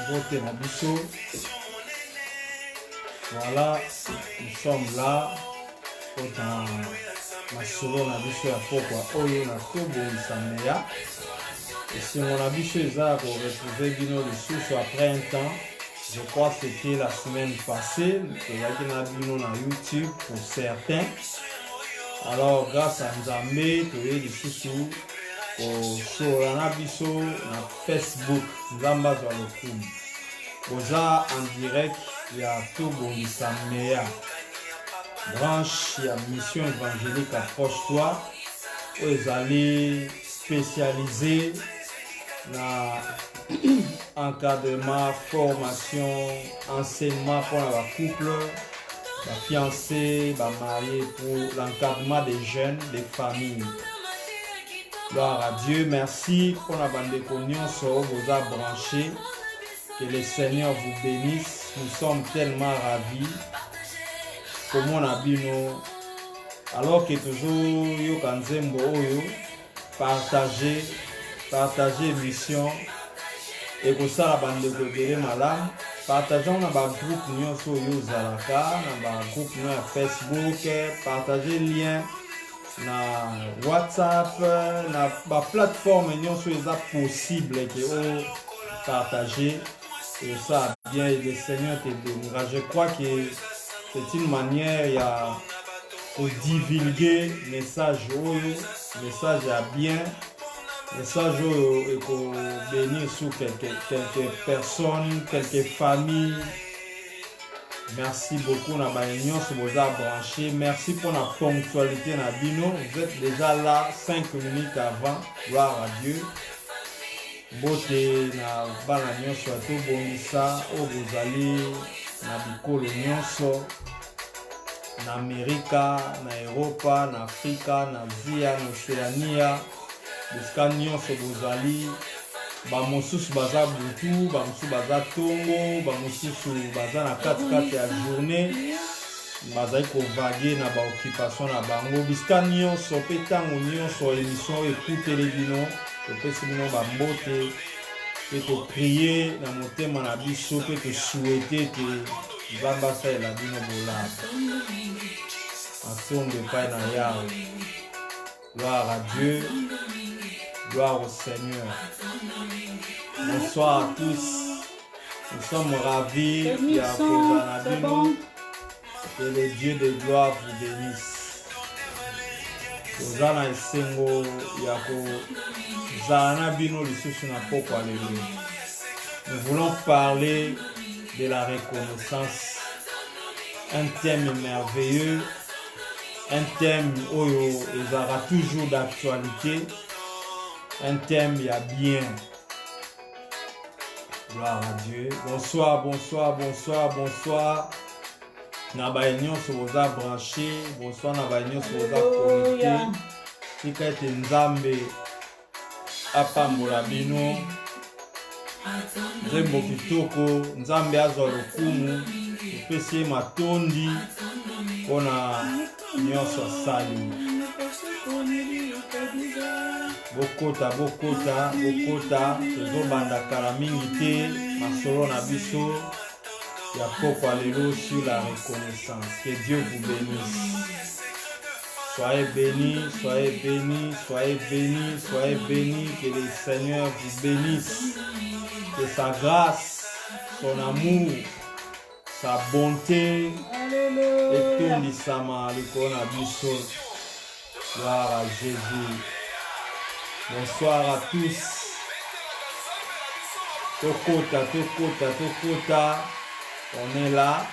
Beauté Nabiso. Voilà, nous sommes là. Dans ma solo Nabiso ya pokwa oyo na tobo isameya. Et si mon Nabiso est là pour retrouver Bino le sous après un temps, je crois que c'était la semaine passée, que j'ai Bino na YouTube pour certains. Alors grâce à Nzambe, tu es le sous sur la Nabiso na Facebook, Nzamba dans le coup. Boza en direct, il y a tobo isameya. Branche, il y a mission évangélique approche-toi. Vous allez spécialiser dans encadrement, formation, enseignement pour la couple, la fiancée, la mariée, pour l'encadrement des jeunes, des familles. Gloire à Dieu, merci pour la bande de cognon sur vos a branchés. Que le Seigneur vous bénisse. Nous sommes tellement ravis. Comment on a bino, alors que toujours yo kanzembo oyo partager mission et que ça la bande de bébé malade partageons na ba groupe nyonso yo zalaka na ba groupe na Facebook partager lien na WhatsApp na ba plateforme nyonso eza possible que o partager et ça bien et le Seigneur te bénira. Je crois que c'est une manière pour divulguer le message à bien, message et pour bénir sur quelques personnes, quelques familles. Merci beaucoup na baignon sur vos branchés. Merci pour la ponctualité na bino. Vous êtes déjà là 5 minutes avant. Gloire à Dieu. Beauté na bana nyonso to bongisa o bozali na bikolo nyonso na Amerika, na Europa, na Afrika, na Asia, na Oceania, bisika nyonso bozali, ba mosusu baza butu, ba mosusu baza tongo, ba mosusu baza na kati ya journée, bazali kovague na ba occupation na bango, bisika nyonso pe tango nyonso émission ekuteli bino, topesi bino ba mbote, pe to prier na motema na biso, pe to souhaiter que Baba ça la bino bolade. Ensemble de Père na Yahweh. Gloire à Dieu. Gloire au Seigneur. Bonsoir à tous. Nous sommes ravis que le Dieu de gloire vous bénisse. Ozana esengo yako zana bino lisusu na poko alléluia. Nous voulons parler de la reconnaissance, un thème merveilleux, un thème où il aura toujours d'actualité, un thème il y a bien. Gloire à Dieu. Bonsoir, bonsoir, bonsoir, bonsoir. Nabaignon sur vos branchés, bonsoir Nabaignon sur vos connectés. Tika ete Nzambe apambola bino. Nzembo kitoko, Nzambe azwa lokumu, upesi matondi, kona nyonso asali. Bokota, tozo banda kala mingi te, masolo na biso, ya poko alelo sur la reconnaissance. Que Dieu vous bénisse. Soyez bénis, soyez bénis, soyez bénis, soyez bénis, que le Seigneur vous bénisse. Que sa grâce, son amour, sa bonté, et tout l'isama, le coronavirus. Gloire à Jésus. Bonsoir à tous. Tokota. On est là.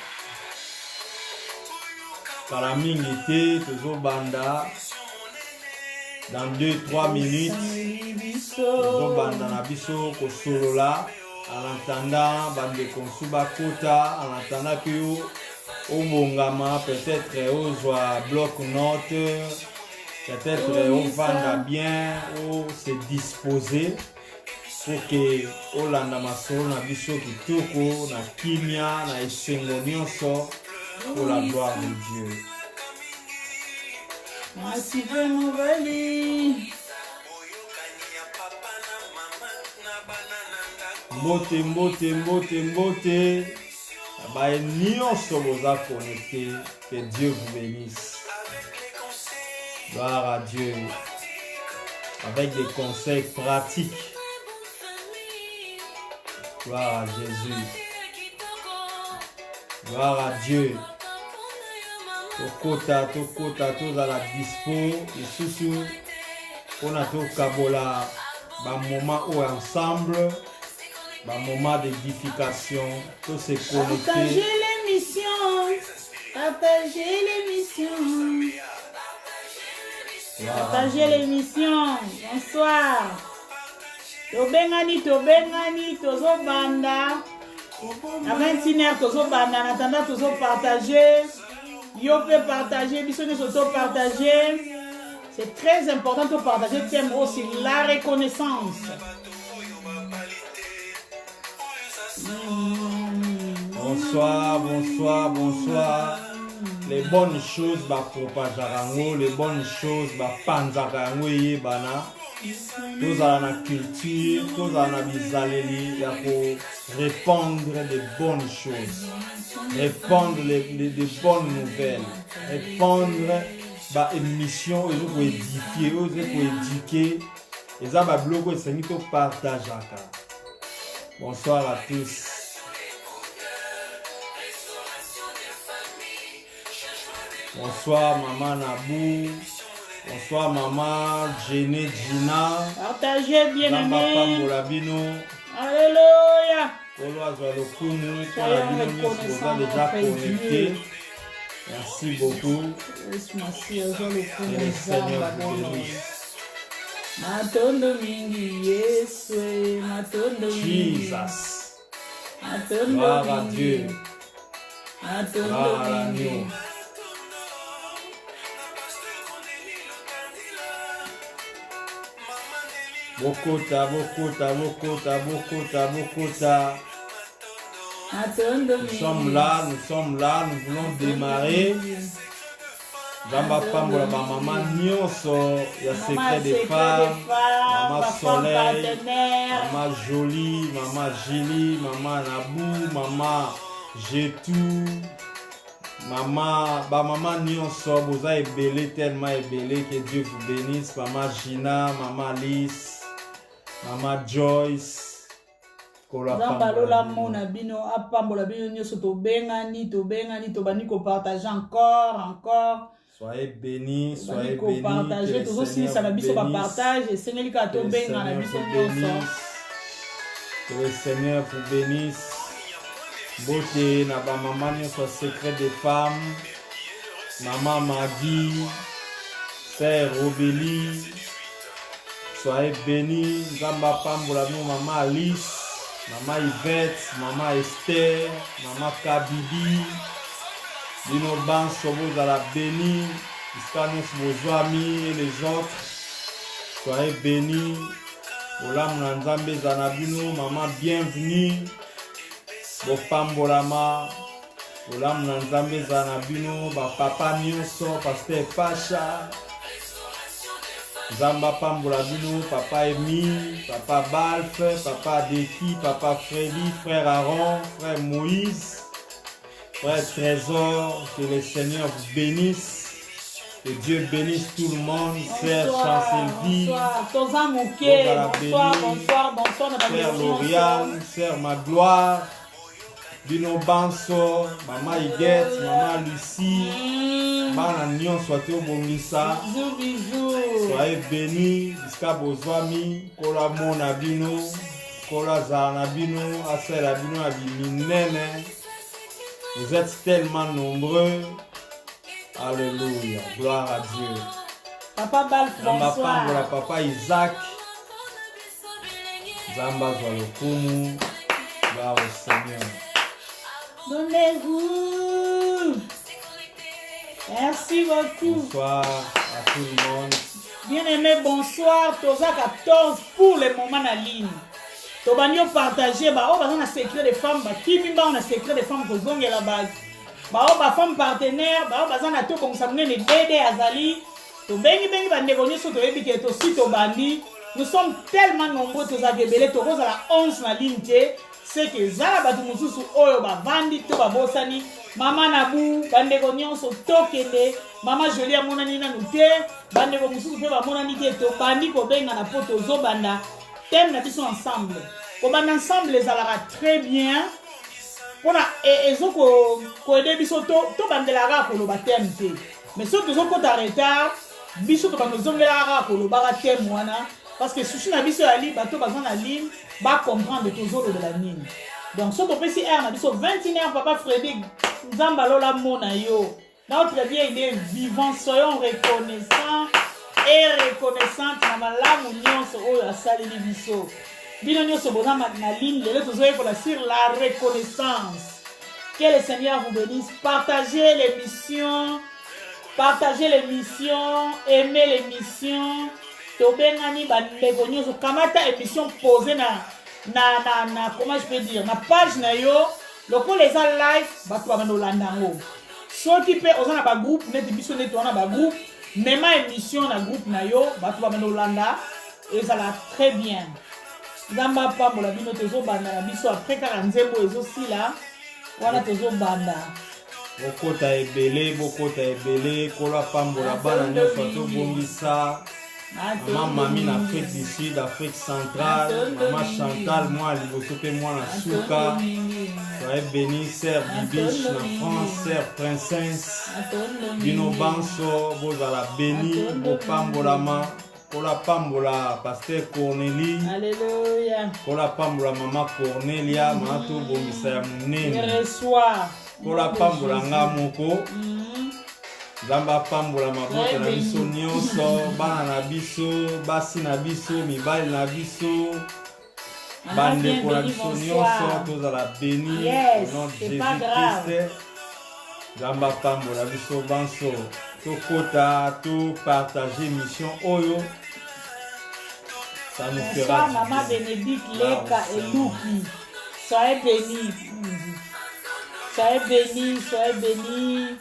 Kalamingité, Tozo Banda. Dans 2-3 minutes, Tozo Banda Nabiso Kosolola. En attendant, Bande Konsuba Kota. En attendant que Obongama, peut-être Ozoa bloc-notes. Peut-être on va bien ou se disposer pour que Olanda Masoro na biso kitoko na kimia na esengo nyonso pour la gloire de Dieu. Merci de nous Mbote, mbote, mbote, mbote. Bah, nyonso boza connecté. Que Dieu vous bénisse. Gloire à Dieu. Avec des conseils pratiques. Gloire à Jésus. Gloire à Dieu. Tokota, tous à la dispo. Et sous on a tout kabola. Bah, moment où ensemble. Bah, moment d'édification. Tout se connecter. Partagez l'émission. Partagez l'émission. Partagez l'émission. Bonsoir. Tobengani, tozo banda. À 21h, tozo banda. En attendant, tozo partager. Yo peut partager. Bisogno soto partager. C'est très important de partager. Thème aussi la reconnaissance. Bonsoir, bonsoir, bonsoir. Les bonnes choses, bah, propagerango, les bonnes choses, bah, panzarango, bana. Tous à la culture, tous à la bizaleli, pour répandre des bonnes choses, répandre des bonnes nouvelles, répandre bah, émission, et pour édifier, pour éduquer, et ça va bloquer, c'est nous qui partageons. Bonsoir à tous. Bonsoir maman Nabou. Bonsoir maman Jenny Gina. Partagez bien aimé. Alléluia. Déjà connecté. Merci beaucoup. Merci Et le Seigneur vous bénisse. Matondo mingi Yesu, matondo mingi. Jesus. Matondo Gloire à mingi. Dieu. Matondo Gloire à mingi. nous. Bokota, bokota, bokota, bokota, bokota. Matondo Nous mingi. sommes là, nous voulons démarrer. Jamba Pambola, ma maman Nyonso, il y a secret des femmes, maman Soleil, maman Jolie, maman Gili, maman Nabou, maman Jetou, maman Nyonso, Boza est belé, tellement est belé, que Dieu vous bénisse, maman Gina, maman Alice, maman Joyce. Zambalola mona bino apambola bino nyoso tobengani tobani ko partager encore. Soyez bénis, soyez ko bénis. partager toujours si ça na biso ba partage sengeli ka tobenga na biso nyoso. Que le Seigneur vous bénisse. Beauté na ba maman nyoso secret des femmes. Maman Maggie, Sœur Robélie. Soyez bénis. Zamba Pambola bino maman Alice. Maman Yvette, maman Esther, maman Kabibi, Dino Banso, vous à la béni, jusqu'à vos amis et les autres. Soyez bénis. Olam Nanzambe Zanabino, maman bienvenue. Bopambolama, Olam Nanzambe Zanabino, papa Nyonso, pasteur Pacha. Zamba Pambola Bino, papa Emi, papa Balf, papa Deki, papa Freddy, frère Aaron, frère Moïse, frère Trésor, que le Seigneur vous bénisse, que Dieu bénisse tout le monde, frère Chancelvie, bonsoir, frère Lauriane, frère Magloire, Bino Banso, maman Iguette, maman Lucie, maman Nyon, soyez au Bongissa. Soyez bénis jusqu'à vos amis, Kola Monabino, Kola Zanabino, Asel Abino, Abiminene. Vous êtes tellement nombreux. Alléluia. Gloire à Dieu. Papa Balf, bonsoir. Papa Isaac. Zamba Zolokumu. Gloire au Seigneur. Donnez-vous. Merci beaucoup. Bonsoir à tout le monde. Bien-aimé, bonsoir. Toza 14 pour le moment en ligne. Tobanio partager, bah, on a secret des femmes, bah, qui m'a on a secret des femmes pour zonge la base. Bah, on a femme partenaire, bah, on a tout comme ça, on est les Dédé Azali. To bengi ba négocier sur to ebiki to si to bandi. nous sommes tellement nombreux tous à Gebele, tous à la 11 na ligne, c'est que Zala Batu Mususu Oyo ba Vandi to ba Bosani, Maman Nabu, Bandego Nyonso Tokende, Maman Jolia Monani Nanute, Bandego Mususu ba Monani to Bandi ko benga na poto Zobanda, thème na biso ensemble. Comme ensemble les alara très bien. Pour na ezoko ko aider biso to bandela ra ko lo ba thème te. Mais surtout zoko ta retard, biso to ba nozongela ra ko lo ba thème wana. Parce que si na biso ali bato bazan na ligne ba comprendre toujours de la ligne. Donc ce qu'on peut si na biso 21h papa Frédéric Nzamba lola mona yo. Notre bien il est vivant, soyons reconnaissants et reconnaissants na malamu nyonso oyo asali biso. Bino nyonso boza na ligne lelo tozoye pour sur la reconnaissance. Que le Seigneur vous bénisse. Partagez l'émission, aimez l'émission. Tobengani bandeko nyonso kamata émission posée na comment je peux dire na page na yo loko les live bato ba bandolandango soki pe ozana ba groupe net biso net wana ba groupe même émission na groupe na yo bato ba bandolanda et ça la très bien ngamba pambola bino tozo banda na biso après 40 ezo sila wana tozo banda bokota ebele kola pambola bana nyonso to bongisa. Maman Mami na Afrique du Sud, Afrique centrale, Maman Chantal, moi, Libosope, moi, na Souka. Soyez bénis, Sœur Bibiche, na France, Sœur Princesse. Bino Banso, Bozala béni, Bopambolama, Kola Pambola, Pasteur Cornélie. Alléluia. Kola Pambola, Maman Cornélia, Mato Bombisa ya Munene. Reçois. Kola Pambola Ngamoko. Zamba pambola mabota na biso nyonso, bana na biso, basi na biso, mibali na biso, bandeko na biso nyonso, tozala béni au nom de Jésus-Christ. Zamba pambola biso banso, tokota, to partager mission oyo. Ça nous fera du bien. Maman Bénédicte, Leka et Louki, soyez bénis. Soyez bénis, soyez bénis.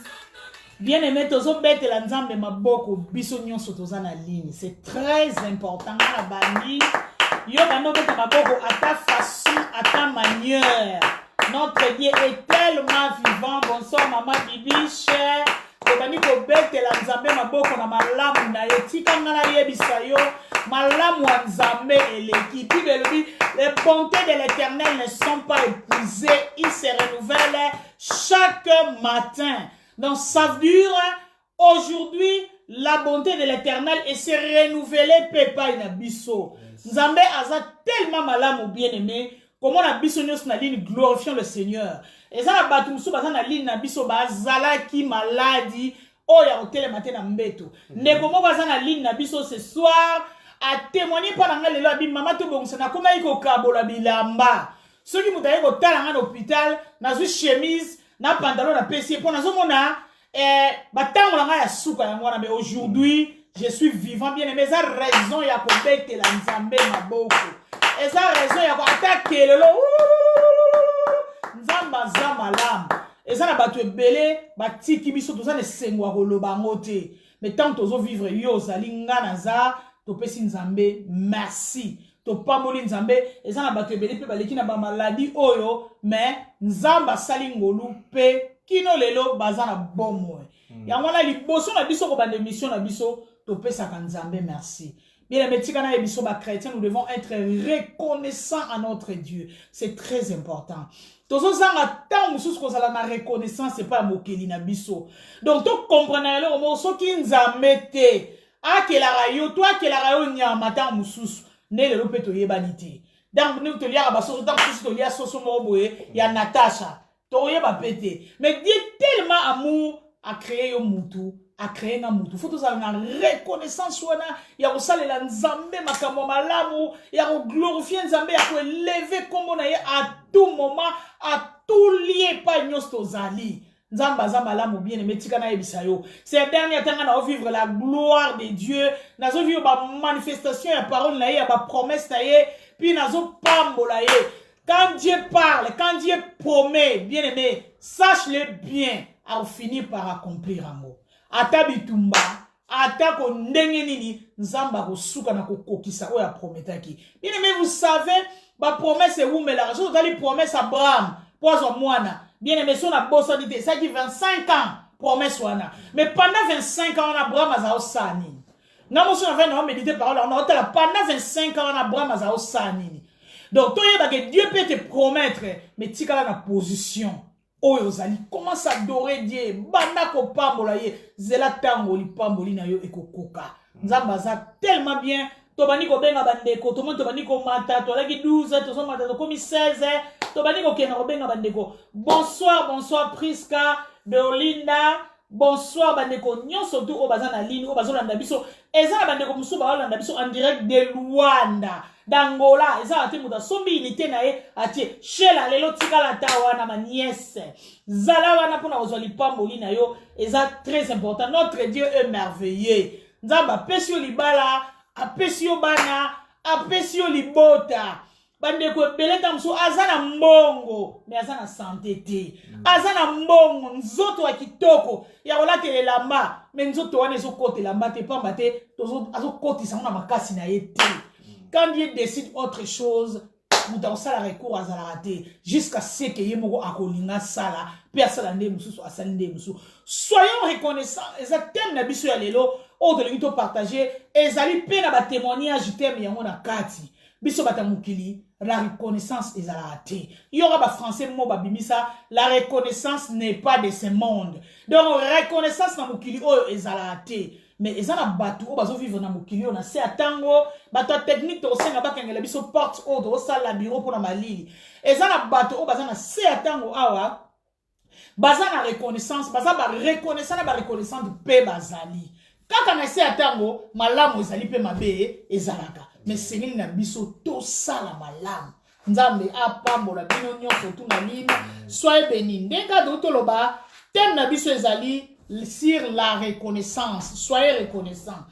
Bien aimé, tozo bete la nzambe maboko biso nyonso toza na ligne. C'est très important la bandi. Yo bando bete maboko à ta façon, à ta manière. Notre Dieu est tellement vivant. Bonsoir maman Bibiche. Yo bandi ko bete la nzambe maboko na malamu na yo. Tika ngana yebisa yo. Malamu wa nzambe eleki. Les bontés de l'Éternel ne sont pas épuisées. Ils se renouvellent chaque matin. Donc ça veut dire aujourd'hui la bonté de l'Éternel et se renouveler pepa ina biso. Nzambe aza tellement malamu bien aimé comment na biso nyos na ligne glorifions le Seigneur. Et ça na batu musu baza na ligne na biso bazala ki maladie oya hotel matin na mbeto. Ndeko mo baza na ligne na biso ce soir a témoigner par nga lelo abi mama to bongisa na koma iko kabola bilamba. Soki mutaye ko tala nga na hôpital na zu chemise na pantalon na PC pour nazo mona batango na nga ya suka yango wana mais aujourd'hui je suis vivant bien aimé ça raison ya ko betela nzambe maboko eza raison ya ko attaquer lelo nzamba za malamu eza na bato ebele batiki biso toza na esengo ya koloba ngo te mais tant tozo vivre yo ozali nga naza topesi nzambe merci topamoli nzambe eza na bato ebele mpe baleki na bamaladi oyo mais nzamba asali ngolu mpe kino lelo baza na bomo yango wana liboso na biso kobanda émission na biso topesaka nzambe merci bien aimé tika na biso chrétiens nous devons être reconnaissants à notre Dieu c'est très important tozozanga tant mosusu kozala na reconnaissance c'est pas mokeli na biso donc to comprendre lelo mo soki nzambe te akelaka yo to akelaka yo nyama tant mosusu ne lelo mpe toyebani te donc nous toliaka basoso tant mosusu tolia soso moko boye ya Natacha toyeba pete mais Dieu tellement amour a créé yo mutu a créé na mutu faut tozala na reconnaissance wana ya kosalela nzambe makambo malamu ya ko glorifier nzambe ya ko élever kombo na ye à tout moment à tout lieu pas nyos tozali nzamba za malamu bien aimé tika na yebisa yo ces derniers temps na vivre la gloire de Dieu nazo vivre ba manifestation ya parole na ye ya ba promesse na ye puis nazo pambola ye. Quand Dieu parle, quand Dieu promet, bien aimé, sache-le bien, à finir par accomplir amour. Ata bitumba, atako ndenge nini nzamba kosuka na kokokisa oya prometaki. Bien aimé, vous savez, ba promesse eumela so tali promesse Abraham pozo mwana. Bien aimé, son a bossa dit ça qui 25 ans promesse wana. Mais pendant 25 ans on Abraham azao sani. Na mo so na méditer parole on a pendant 25 ans on Abraham azao sani. Donc toi que Dieu peut te promettre mais tika na position. Oyo ozali commence à adorer Dieu banda ko pambola ye zela tango li pamboli na yo ekokoka. Nzamba za tellement bien. Tobani ko benga bandeko, to monto bani ko mata, to laki 12, to so mata to komi 16, to bani ko kena ko benga bandeko. Bonsoir, bonsoir Priska, Beolinda, bonsoir bandeko. Nyonso tu o bazana ligne, o bazolanda biso. Eza bandeko musu ba landa biso en direct de Luanda, d'Angola. Eza ate muta sombi unité na e atie shela lelo tika la tawa na ma nièce. Zala wana pona ozali pamboli na yo, eza très important. Notre Dieu est merveilleux. Nzamba pesio libala apesio bana, apesio libota. Bandeko beleta mso azana mbongo, me azana santé te. Azana mbongo, nzoto wa kitoko. Ya rolate le lamba, me nzoto wane zo kote lamba te pamba te, azo koti sana makasi na ye te. Quand Dieu décide autre chose, muta osala recours azala raté jusqu'à ce que yemoko akolinga sala, pe asala nde mususu asala nde mususu. Soyons reconnaissants, exactement na biso ya lelo. Oh, de l'unité partagée, ezali pe na ba témoignage thème yango na kati. Biso batamukili, la reconnaissance ezala te. Yora ba français mo ba bimisa, la reconnaissance n'est pas de ce monde. Donc reconnaissance na mukili oyo ezala te. Mais ezala batu o bazo vivre na mukili o na se atango, bato technique to senga bakengela biso porte o do sala bureau pour na malili. Ezala batu o bazana se atango awa, bazana reconnaissance, bazana ba reconnaissance pe bazali. Kaka na se atango malamu ezali pe mabe ezalaka mais sengeli na biso to sala malamu nzambe apambola bino nyonso tu na ligne soyez bénis ndenga do toloba thème na biso ezali sur la reconnaissance. Soyez reconnaissants.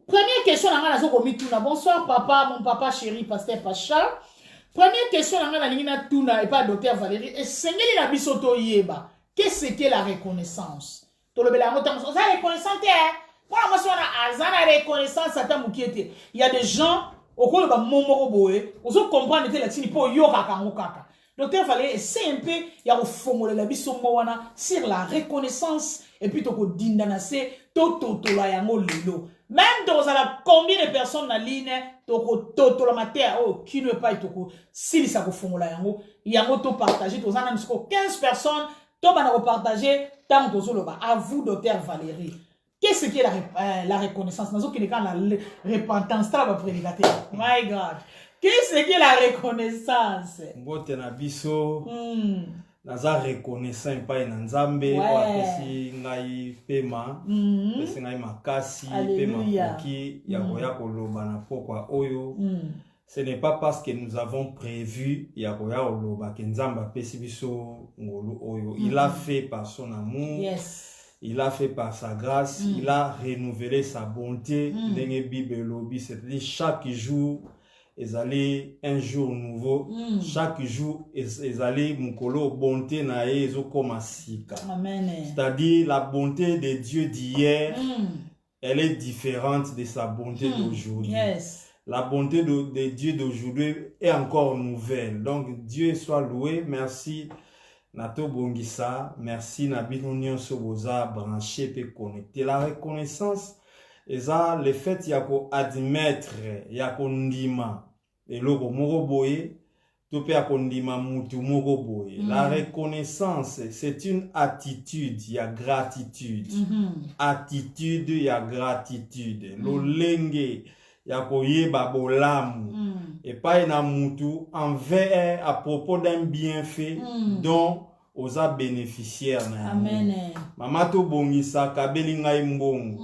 Première question na ngana zoko mituna. Bonsoir papa, mon papa chéri pasteur Pacha. Première question na ngana lingina tuna et pas docteur Valérie et sengeli na biso to yeba. Qu'est-ce que la reconnaissance? Tolobela ngota mo ça reconnaissance pour la motion azana reconnaissance ata mukiete. Il y a des gens au cours de ba momoro boé, ozo comprendre que la tini po yo kaka ngokaka. Docteur Valérie c'est un peu ya ko fongola la biso wana sur la reconnaissance et puis to ko dindanase to la yango lelo. Même dans la combien de personnes na ligne to ko la matière oh qui ne pas to ko sili sa ko fongola yango to partager to zana msko 15 personnes to bana ko partager tant to zoloba. À vous docteur Valérie. Qu'est-ce que la reconnaissance? Nous avons la repentance, ça va prédicater. My God. Qu'est-ce que la reconnaissance? Mbote na biso. Naza reconnaissant pa ina nzambe wapesi ngai pema. Pesi ngai makasi pema koki ya koya koloba na pokwa oyo. Ce n'est pas parce que nous avons prévu ya koya koloba ke nzamba pesi biso ngolo oyo. Il a fait par son amour. Yes. Il a fait par sa grâce, il a renouvelé sa bonté. C'est-à-dire chaque jour, ils allaient un jour nouveau. Chaque jour, ils allaient mukolo bonté na ezo koma sika. C'est-à-dire la bonté de Dieu d'hier, elle est différente de sa bonté d'aujourd'hui. Yes. La bonté de Dieu d'aujourd'hui est encore nouvelle. Donc Dieu soit loué. Merci. Nato Bongisa, merci Nabino Nyonso Boza branché pe connecté. La reconnaissance, eza le fait yako admettre yako ndima eloko moko boye to pe yako ndima mutu moko boye. La reconnaissance, c'est une attitude ya gratitude. Attitude ya gratitude. Lolenge yako yeba bolamu. Et pas na mutu envers à propos d'un bienfait dont aux a bénéficiaire. Amen. Mama to bongisa kabeli ngai mbongo.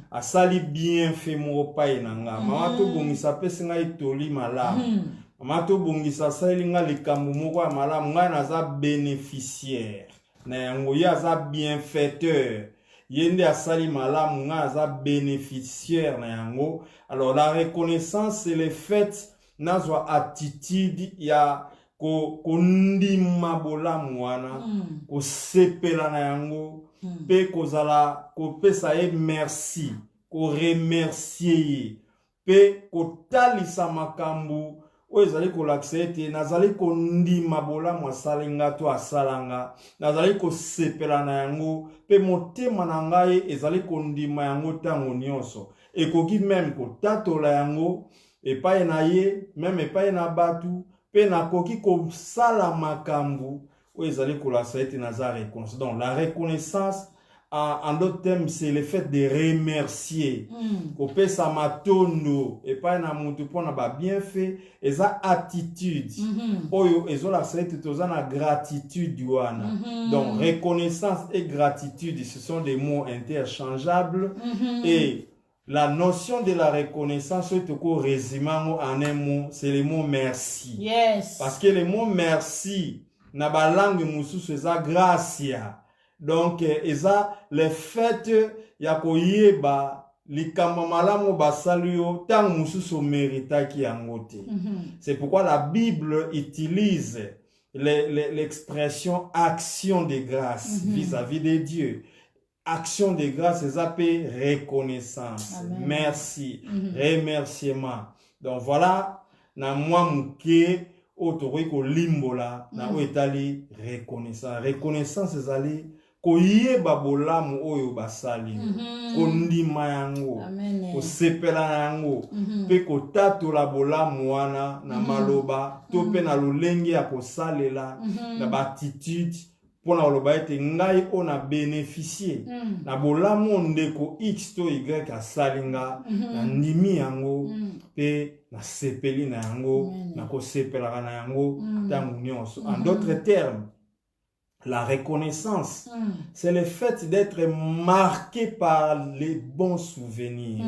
Asali bienfait mo pa inanga. Mama to bongisa pesi ngai toli malamu. Mama to bongisa sali ngai likambo moko malamu ngai naza bénéficiaire. Na yango ya za bienfaiteur. Yende asali malamu ngai naza bénéficiaire na yango. Alors la reconnaissance c'est le fait nazwa attitude ya ko ndima bolamu wana ko sepela na yango pe kozala ko pesa e merci ko remercier pe ko talisa makambu o ezali ko l'accepter nazali ko ndima bola mwasalinga to asalanga nazali ko sepela na yango pe motema na ngai ezali ko ndima yango tango nyonso ekoki même ko tatola yango epai na ye même epai na batu pe nakoki ko sala makambu o ezali ko l'accepter naza reconnaissance. Donc la reconnaissance en d'autres termes, c'est le fait de remercier. Kopé sa matondo et pas na mutu pona ba bien fait et sa attitude. Oyo ezo la sete toza na gratitude wana. Donc reconnaissance et gratitude, ce sont des mots interchangeables et la notion de la reconnaissance c'est ko résumant en un mot, c'est le mot merci. Yes. Parce que le mot merci na ba langue mususu eza gracia. Donc, eza le fait ya koyeba likamba malamu basalio tant mususu mérita ki yangote. C'est pourquoi la Bible utilise l'expression action de grâce vis-à-vis de Dieu. Action de grâce, eza pe reconnaissance. Amen. Merci, remerciement. Donc voilà, na mwa muke otoroi ko limbola na oetali reconnaissance. Reconnaissance ezali koyeba bolamu oyo basali kondima yango kosepela yango pe kotatola bolamu wana na maloba to pe na lolenge ya kosalela na batitude pona oloba ete ngai ona bénéficier na bolamu ndeko X to Y asalinga na ndimi yango pe na sepeli na yango na kosepela na yango tangu nyonso. En d'autres termes, la reconnaissance, c'est le fait d'être marqué par les bons souvenirs.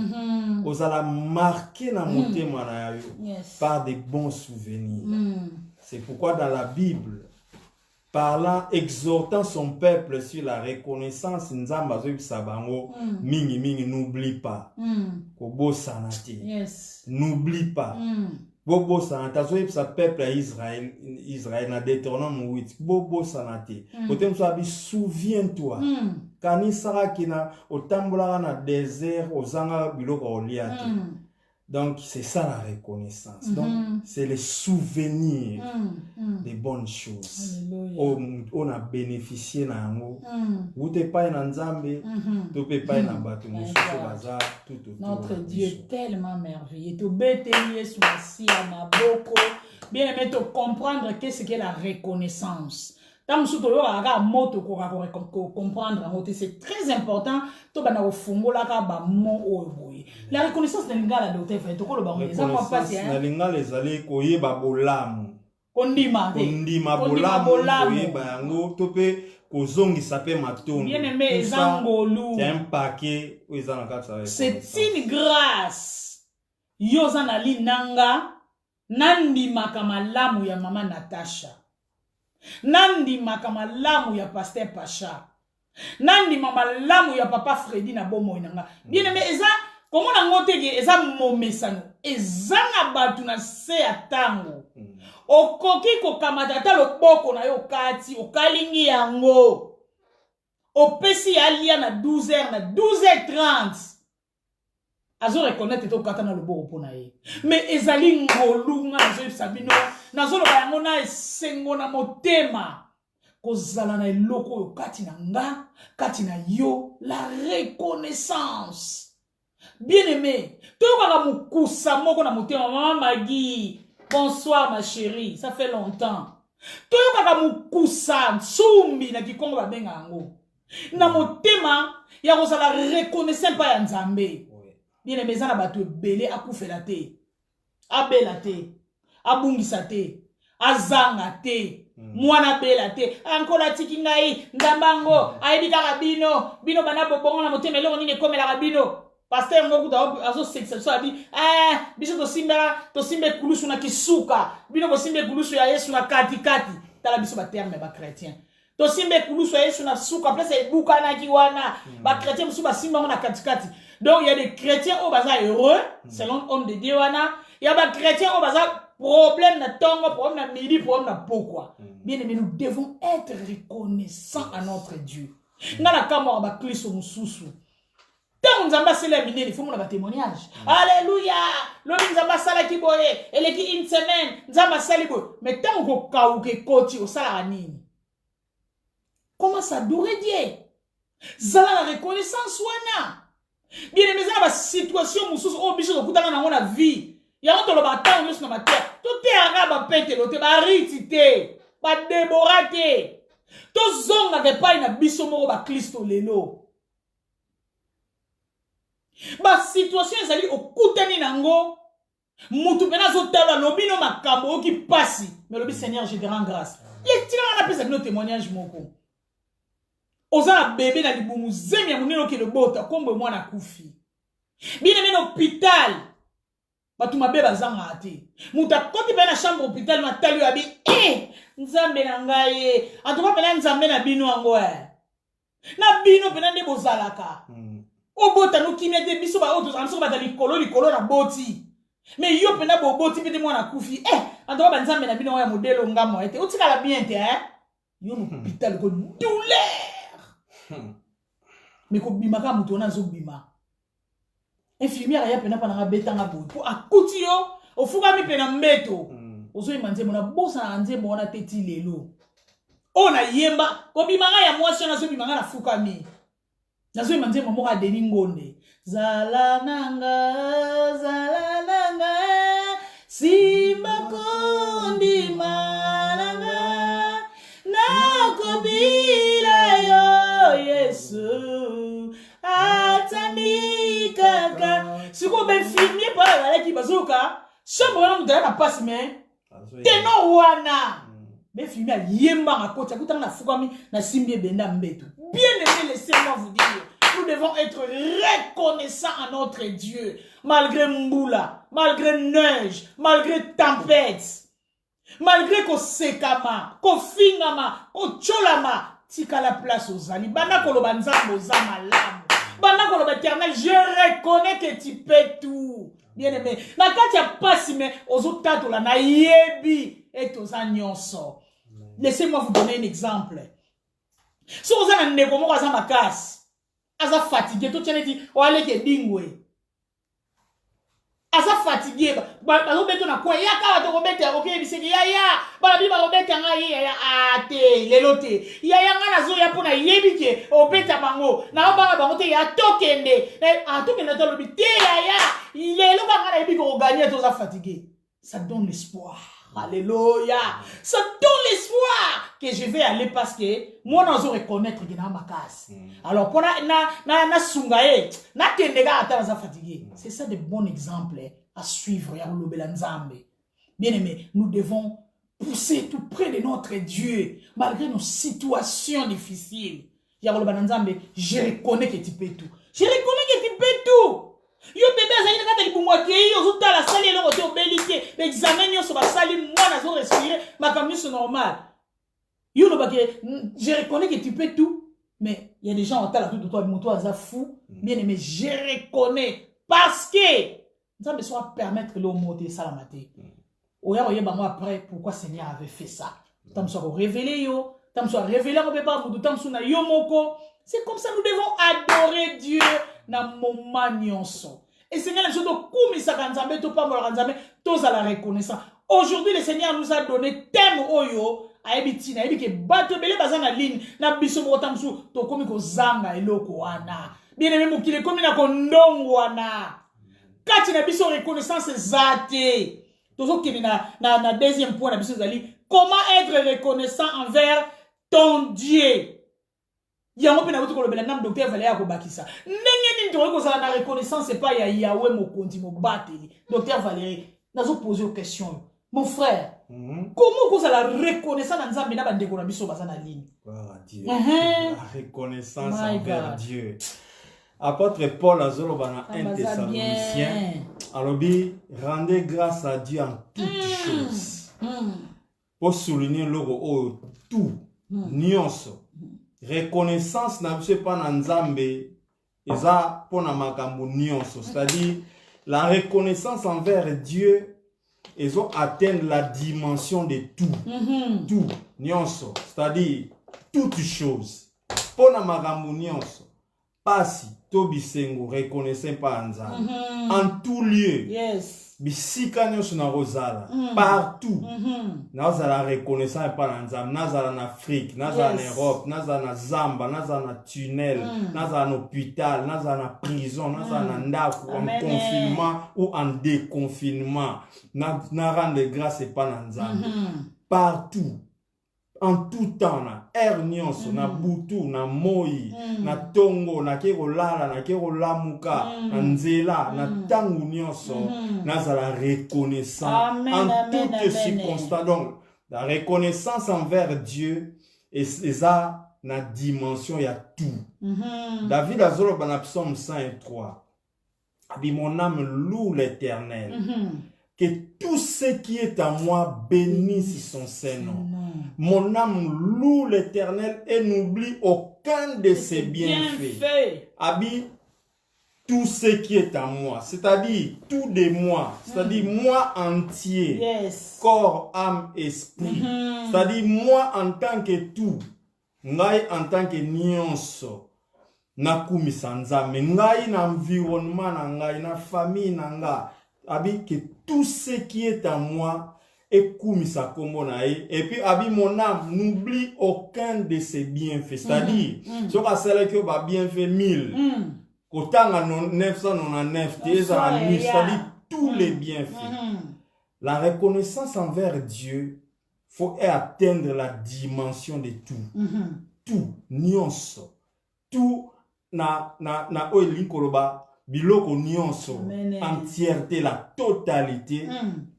Vous allez marquer na motema na yo par des bons souvenirs. C'est pourquoi dans la Bible, parlant, exhortant son peuple sur la reconnaissance, Nzamba zoib sabango, mingi mingi, n'oublie pas. Kobo sanati. N'oublie pas. Bobo sanati, sa peuple à Israël, na Deutéronome 8. Bobo sanati. Kotem sabi, souviens-toi. Kani sara kina, otambola na désert, ozanga biloko oliate. Donc, c'est ça la reconnaissance. Donc, c'est les souvenirs des bonnes choses. On a bénéficié na yango. Vous te pas na nzambe, tu peux pas na bato mususu baza tout autour. Notre Dieu est tellement merveilleux. Tu bételier sous la sia maboko. Bien aimé, tu comprendre qu'est-ce qu'est la reconnaissance. C'est très important. La reconnaissance de l'ingala de l'hôtel fait tout le monde. Les hommes passent. L'ingala les allés koye babolam. Kondima. Kondima bolam. Koye bango tope kozongi sape maton. Bien aimé, zangolou. C'est un paquet. C'est une grâce. Yozanali nanga nandi makamalamu ya mama Natasha. Nandi makamalamu ya pasteur Pacha. Nandi mamalamu ya papa Freddy na bomo inanga. Bien aimé, eza comment na ngotege eza momesano. Eza na batu na se atango. Okoki ko kamatata loboko na yo kati okalingi yango. Opesi alia na 12h na 12h30. Azo reconnaître to kata na loboko pona ye. Mais ezali ngolunga zo sabino. Nazolo bayango na esengo na motema kozala na eloko yo kati na nga kati na yo la reconnaissance. Bien aimé, toyoka mukusa moko na motema maman Magui. Bonsoir ma chérie, ça fait longtemps. Toyoka mukusa nsumbi na kikongo babenga ngo. Na motema ya kozala reconnaissant pa ya Nzambe. Bien aimé, za na bato ebele akufela te. Abela te. Abungisa te, azanga te, mwana bela te, ankola tiki ngai, ndambango, aidika rabino, bino bana bobongo na motema eloko nini ekome la rabino. Pasteur ngoku ta azo sexual abi, biso to simbe kulusu na kisuka, bino ko simbe kulusu ya Yesu na kati kati, tala biso ba terme ba chrétien. To simbe kulusu ya Yesu na suka, place ebuka na kiwana, ba chrétien musu ba simba na kati kati. Donc il y a des chrétiens au bazar heureux, selon homme de Dieu wana, il y a des chrétiens au bazar problème na tongo, problème na midi, problème na pourquoi. Bien aimé, nous devons être reconnaissants à notre Dieu. Nana kama ba kliso mususu. tant nous avons cela miné, il faut mon témoignage. Alléluia. L'homme nous avons sala qui boye, et les qui une semaine, nous avons sali boye. Mais tant qu'on kaouke koti au salanini. Comment ça adorer Dieu? Zala la reconnaissance wana. Bien aimé, ça la situation mususu au bicho okutana na ngona vie. Ya on to lo batang nyos na mater. To te araba pete lo te ba ritite. Ba déborate. To zonga ke pa na biso moko ba Kristo lelo. Ba situation ezali okutani nango. Mutu pena zo tala lobino makambo ki pasi. Mais lobi Seigneur, je te rends grâce. Les tina na pesa no témoignage moko. Oza bébé na libumu zemi ya muneno ke le bota kombo mwana kufi. Bien aimé l'hôpital. Batu mabe bazanga ate. Muta koti pe na chambre hôpital matali abi nzambe na ngai. Atuba pena nzambe na bino ango na bino pena nde bozalaka. Obota no kimete biso ba oto amso batali likolo na boti. Mais yo pena bo boti pe de mwana kufi. Atuba ba nzambe na bino ya modelo ngamo ete. Otika la bien te yo l'hôpital ko douleur. Mais ko bimaka muto na zo bima. Infirmière ya pena pana betanga boy. Po akuti yo, ofuka mi pena mbeto. Ozo imanze mona bosa na nze mona teti lelo. Ona yemba, ko bimanga ya mwasi na zo bimanga na fuka mi. Na zo imanze momo ka deni ngonde. Zalananga, simba kondi mananga. Na kobila yo Yesu. Atamikaka. Si vous avez filmé par la qui bazoka, chambre na mutala na passe mais teno wana. Mais filmé à yemba na kota kuta na fukami na simbie benda mbeto. Bien aimé, laissez-moi vous dire, nous devons être reconnaissants à notre Dieu malgré mboula, malgré neige, malgré tempête. Malgré ko sekama, ko fingama, ko cholama, tika la place aux ali. Bana koloba nzambo za malamu. Bana koloba éternel, je reconnais que tu peux tout. Bien aimé. Na kati ya pasi me ozotato la na yebi et oza nyonso. Laissez-moi vous donner un exemple. Si vous avez un ndeko moko aza makasi, aza fatigué, to tiene di o aleke dingwe. Asa fatigué, barobeto na kwa yaka bato robete oke biseki ya bala bi barobete nga ya ate lelote ya nga nazo ya pona yebike obeta bango na banga bango te ya tokende atokende to lobi te ya lelo ka nga yebike o gagner to za fatigué. Ça donne l'espoir. Alléluia. Ça donne l'espoir que je vais aller parce que moi nazo reconnaître que na makas. Alors pour na sungae na kendega ata za fatigué. C'est ça de bons exemples à suivre ya lobela nzambe. Bien aimé, nous devons pousser tout près de notre Dieu malgré nos situations difficiles. Ya lobela nzambe, je reconnais que tu peux tout. Je reconnais que tu peux tout. Yo bébé azali na kata libumwa ke yo zuta la sali eloko te obelite l'examen yo so ba sali mwana zo respirer makambi so normal. Yo no ba ke je reconnais que tu peux tout, mais il y a des gens en tala tout de toi moto aza fou. Bien aimé, je reconnais parce que nous avons besoin de permettre le monter salamate. Oya oye bango après pourquoi Seigneur avait fait ça. Tam so révéler yo, tam so révéler ko beba mudu tam so na yo moko. C'est comme ça nous devons adorer Dieu na moment nyonso. Et Seigneur, les choses comme ça kanzambe to pa mola kanzambe tous à la reconnaissance. Aujourd'hui le Seigneur nous a donné thème oyo ayebitina ayebike bato bele bazana ligne na biso motamsu to komi ko zanga eloko wana. Bien aimé mokile komi na kondongo wana. Kati na biso reconnaissance zate. Tozo kemi na deuxième point na biso zali comment être reconnaissant envers ton Dieu. Yango pena wutu kolobela nam docteur Valéa ko bakisa. Ndenge ni to ko sala na reconnaissance c'est pas ya Yahweh mo konti mo bateli. Docteur Valérie, nazo poser une question. Mon frère, comment vous allez reconnaissance dans Nzambe na bandeko na biso bazana ligne? Dieu. La reconnaissance envers Dieu. Apôtre Paul Azolo bana 1 Thessaloniciens. Alobi, rendez grâce à Dieu en toutes choses. Pour souligner le tout, nyonso. Reconnaissance na biso pa na Nzambe eza pona makambo nyonso, c'est-à-dire la reconnaissance envers Dieu ils ont atteint la dimension de tout. Tout nyonso, c'est-à-dire toute chose pona makambo nyonso pasi to bisengo reconnaissant pa nzambe en tout lieu. Yes. Bisika nyonso na kozala partout nazala reconnaissant pa nzambe, nazala na Afrique, nazala na Europe, nazala na Zamba, nazala na tunnel, nazala na hôpital, nazala na prison, nazala na ndako, en confinement ou en déconfinement, na rendre grâce pa nzambe partout. En tout temps, na nyonso, na butu, na moi, na tongo, na kero lala, na kero lamuka, na nzela, na tangu nyonso, nazala reconnaissant en toutes circonstances. Donc, la reconnaissance envers Dieu et ça, na dimension, il y a tout. David a dit dans Psaume 103, « Mon âme loue l'Éternel. Que tout ce qui est à moi bénisse son Saint-Nom. Mon âme loue l'Éternel et n'oublie aucun de ses bienfaits. Abi, tout ce qui est à moi, c'est-à-dire tout de moi, c'est-à-dire moi entier, corps, âme, esprit, c'est-à-dire moi en tant que tout, ngai en tant que nyonso, na kumisa nzambe, ngai na environnement na ngai, na famille na ngai, abi que tout ce qui est à moi est kumisa kombo na ye, et puis abi mon âme n'oublie aucun de ses bienfaits, c'est-à-dire so ka sele que ba bienfait 1000 kotanga 999 c'est-à-dire tous les bienfaits. La reconnaissance envers Dieu faut atteindre la dimension de tout. Tout nyonso, tout na oelikoloba biloko nyonso, entièreté, la totalité,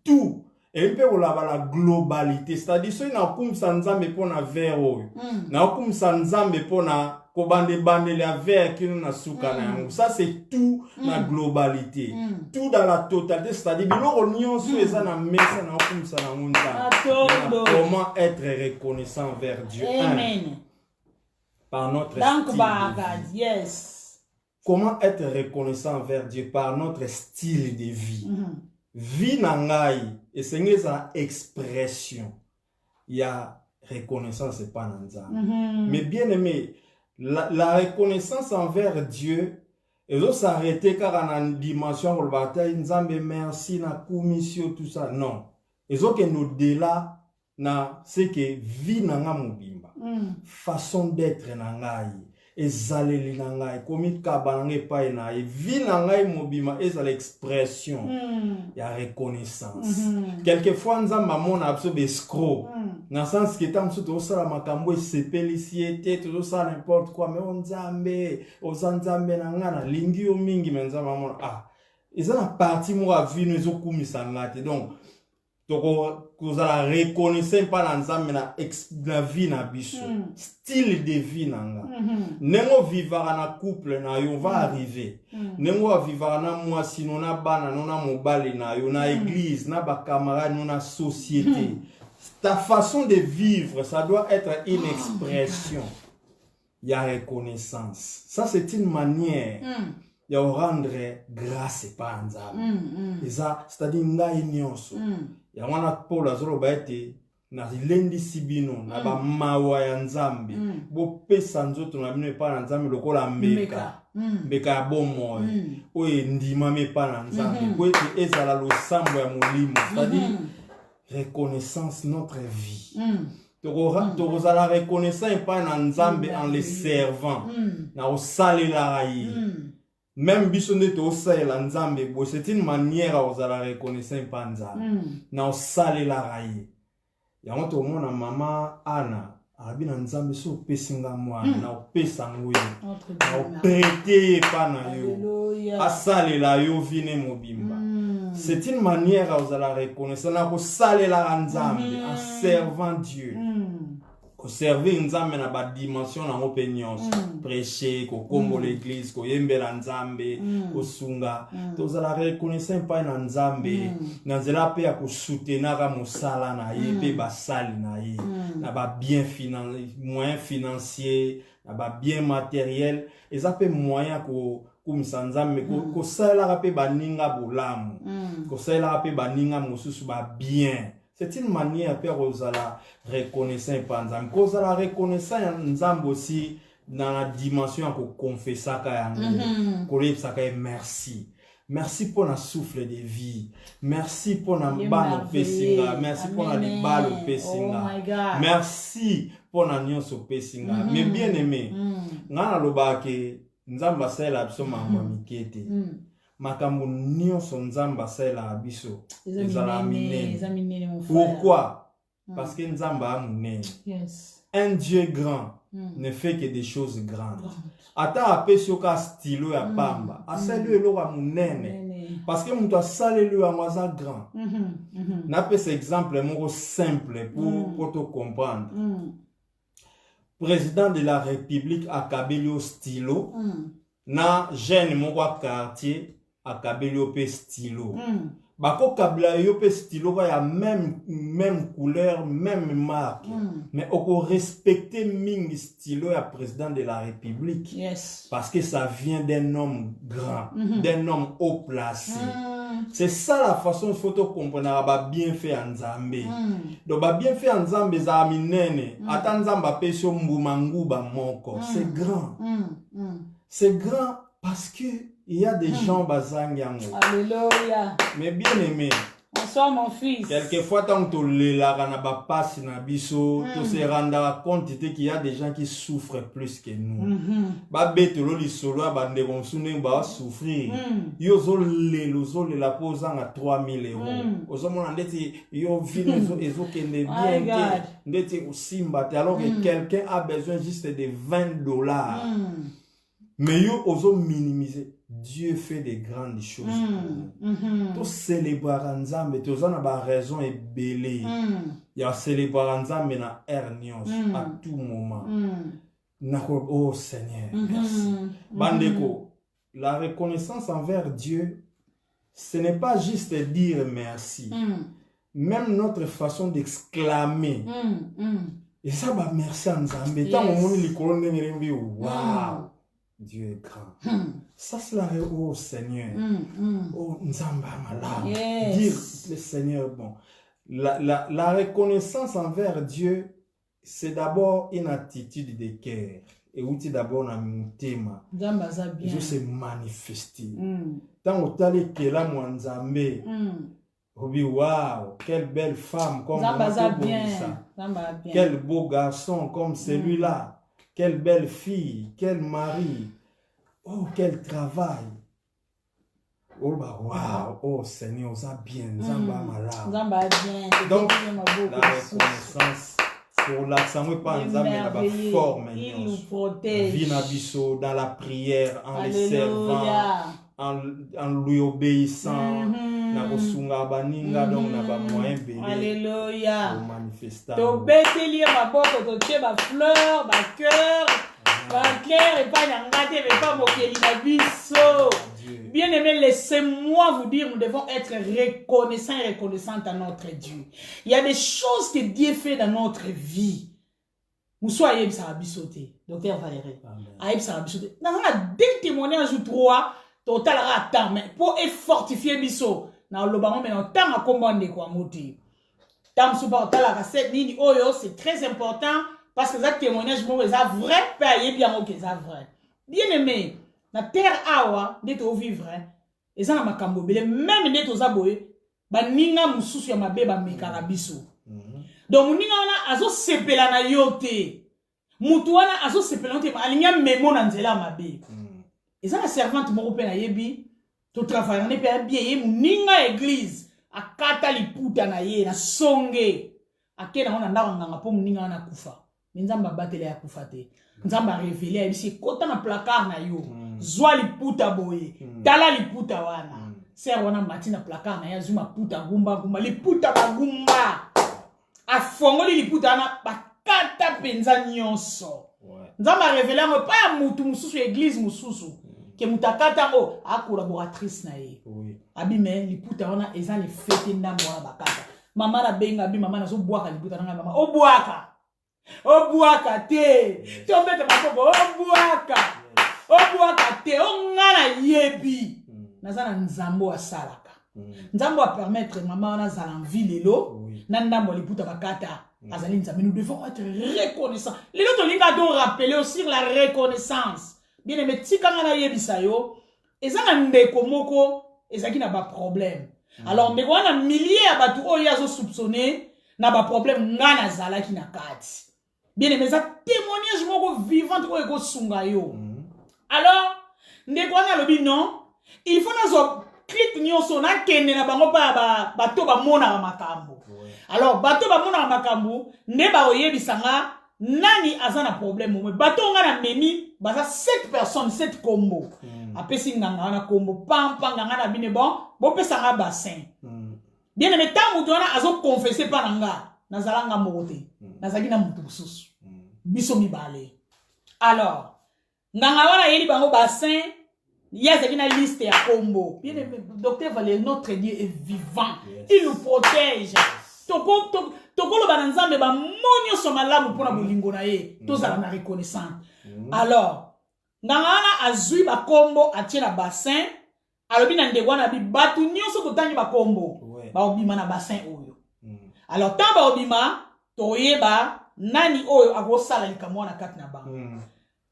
tout. Et puis on a la globalité, c'est-à-dire si on a comme sanzambe pour na verre, na comme sanzambe pour na kobande bande la verre qui nous na soukana. Ça c'est tout la globalité, tout dans la totalité, c'est-à-dire biloko nyonso et ça na mesa na comme ça na monta. Comment être reconnaissant envers Dieu? Amen. Par notre style. Yes. Comment être reconnaissant envers Dieu? Par notre style de vie. Vie nangai, et c'est une expression. Il y a reconnaissance, c'est pas nanza. Mais bien aimé, la reconnaissance envers Dieu, et ça s'arrêter car on a une dimension, on va dire, nzambe merci, na commission, tout ça. Non. Et ça que nous delà, na, c'est que vie nanga mobimba. Façon d'être nangai. Ezaleli nangai komi kabanange pa na vie nangai mobima eza l'expression ya reconnaissance. Quelquefois nzamba mona absorbe escroc na sens que tam soto osala makambo esepelisiete to osala n'importe quoi mais onzambe ozanzambe nangana lingi yo mingi menzamba mona eza na partie mo avino ezokumisa ngate donc vous allez reconnaître pas l'ensemble na vie na biso style de vie nanga nengo vivara na couple na yo va arriver nengo vivara na moi sinon na bana na mobali na yo na église na ba camarade na société ta façon de vivre ça doit être une expression il y a reconnaissance ça c'est une manière de rendre grâce par nzambe et ça c'est-à-dire ngai nyonso ya wana Paul azolo baete na lendi sibino na ba mawa ya nzambe bo pesa nzoto na bino pa na nzambe lokola mbeka mbeka ya bomo oye ndima me pa na nzambe ko ezala lo sambo ya molimo c'est-à-dire reconnaissance notre vie to la reconnaissance pas na nzambe en les servant na osalela rayi. Même bisonde to osala nzambe bo c'est une manière à la reconnaissance pa nzambe na osala la rayi ya moto mona mama Ana arabi na nzambe so pesinga mwana na opesa ngoyi na prêter pa na yo asala la yo vine mobimba c'est une manière à la reconnaissance na ko sala la nzambe en servant Dieu. Servir nzambe na ba dimension na opinions prêcher ko kombo l'église ko yembela nzambe ko sunga to za la reconnaissance pa na nzambe na nzela pe ya ko soutenir ka mosala na ye pe ba sali na ye na ba bien moyen financier na ba bien matériel et ça peut moyen ko kumisa nzambe ko sala pe ba ninga bolamu ko sala pe ba ninga mosusu ba bien. C'est une manière de faire la reconnaissance par Nzambe. Cause la reconnaissance Nzambe aussi dans la dimension qu'on confesse ça merci. Merci pour le souffle de vie. Merci pour la balle pessinga. Merci pour la balle pessinga. Merci pour la nuance au pessinga. Mais bien aimé, ngana lobake nzamba sela abso mama mikete. Makambo nyonso nzamba sela abiso. Ezala minene. Pourquoi? Parce que nzamba amune. Un Dieu grand ne fait que des choses grandes. Ata apesioka stylo ya pamba. Asali lo wa munene. Parce que muto asali lo amaza grand. Na pese exemple moko simple pour te comprendre. Président de la République akabeli au stylo. Na jeune moko quartier akabeli au pe stylo. Bako kabla yo pe stylo ya même couleur, même marque. Mais on respecter ming stylo ya président de la République. Yes. Parce que ça vient d'un homme grand, d'un homme haut placé. C'est ça la façon il faut te comprendre ba bien fait en Nzambe. Donc ba bien fait en Nzambe za minene, ata Nzamba pesio mbumanguba moko. C'est grand. C'est grand parce que il y a des gens bazangiango. Alléluia. Mais bien aimé. Bonsoir mon fils. Quelquefois tant que le la na ba passe na biso, to se rendre compte qu'il y a des gens qui souffrent plus que nous. Ba betelo li solo ba ndeko msune ba souffrir. Yo zo le la posant à 3000 €. Ozo mona ndeti yo vino ezo kende bien ndeti usimba alors que quelqu'un a besoin juste de $20. Mais yo oso minimiser. Dieu fait des grandes choses. Tu célébrer Nzambe, tu as une raison et belé. Il y a célébrer Nzambe na hernios à tout moment. Oh Seigneur, merci. Bandeko, la reconnaissance envers Dieu, ce n'est pas juste dire merci. Même notre façon d'exclamer. Et ça va merci à Nzambe. Tant au monde les colonnes de wow. Dieu est grand. Ça c'est la oh Seigneur. Oh Nzamba malade. Dire le Seigneur bon. La reconnaissance envers Dieu, c'est d'abord une attitude de cœur. Et où tu d'abord dans mon thème. Dieu s'est manifesté. Tant au tali que là moi Nzambe. Obi wow, quelle belle femme comme ça. Quel beau garçon comme celui-là. Quelle belle fille, quel mari, oh quel travail. Oh bah wow, oh Seigneur, ça bien, Zamba malade. Donc la reconnaissance pour l'accent, oui pas Nzambe la forme, il nous protège. Vinabiso dans la prière, en les servant, en lui obéissant. Alléluia. To beteli ma boko to tie ba fleur, ba cœur, ba clair et pas n'angate mais pas mokeli na biso. Bien aimé, laissez-moi vous dire, nous devons être reconnaissants et reconnaissantes à notre Dieu. Il y a des choses que Dieu fait dans notre vie. Nous soyons ça bisoté. Docteur Valérie. Aïe ça bisoté. Dans deux témoignages ou trois, total attend mais pour fortifier biso. Na le baron mais on temps à commander quoi moti. Tam supporter la recette ni oyo c'est très important parce que ça témoignage moi ça vrai payer bien OK ça vrai. Bien aimé, na terre awa ndeto vivre et ça na makambo bele même ndeto za boye ba ninga mususu ya mabe ba mekara biso. Donc ninga wana azo sepela na yote. Mutu wana azo sepela na yote alinga memo na nzela mabe. Et ça la servante moko pe na yebi to travailler ne peut bien muninga église akata liputa na ye na songe akena ona ndanga nganga po muninga na kufa nzamba batele ya kufa te nzamba révéler ya bisi kota na placard na yo zwa liputa boye tala liputa wana ser wana matina placard na ya zuma puta gumba liputa bagumba afongoli liputa na bakata penza nyonso nzamba révéler mo pa mutu mususu église mususu que mutakata o a collaboratrice na ye abime liputa wana eza le fete ndambo wana bakata mama na benga bi mama na so boaka liputa na mama o boaka te tombete makoko o boaka te o ngana yebi nazana nzambo asalaka nzambo a permettre mama wana zala en ville lelo nanda mo liputa bakata azali nzambe. Nous devons être reconnaissants. Les autres linga doivent rappeler aussi la reconnaissance. Bien aimé, tika ngana yebisa yo ezanga ndeko moko ezaki na ba problème. Alors ndeko wana milliers ya batu oyo azo soupçonner na ba problème ngana zalaki na kati. Bien aimé, ça témoignage moko vivant oyo ko sunga yo. Alors ndeko wana lobi non, il faut nazo clip nyonso na kende na bango pa bato ba mona makambo. Alors bato ba mona makambo ne ba oyebisanga nani azana problème mwe bato ngana memi baza 7 personnes 7 combo. Apesi nganga na combo pampa nganga na bine bon bo pesa nga bassin. Bien aimé tangu dona azo confesser pa nanga nazalanga mokote nazaki na mutu bususu biso mibale. Alors nganga wana yeli bango bassin yazaki na liste ya combo. Bien aimé docteur Valérie, notre Dieu est vivant. Il nous protège. Tokolo bananzambe ba monyo so malamu pona bolingo na ye tozala na reconnaissant. Alors ngana azui ba combo atie na bassin alobi na ndeko na bi batu nyonso totangi ba combo ba obima na bassin oyo. Alors tant ba obima toyeba nani oyo akosala likamwa na kati na bango.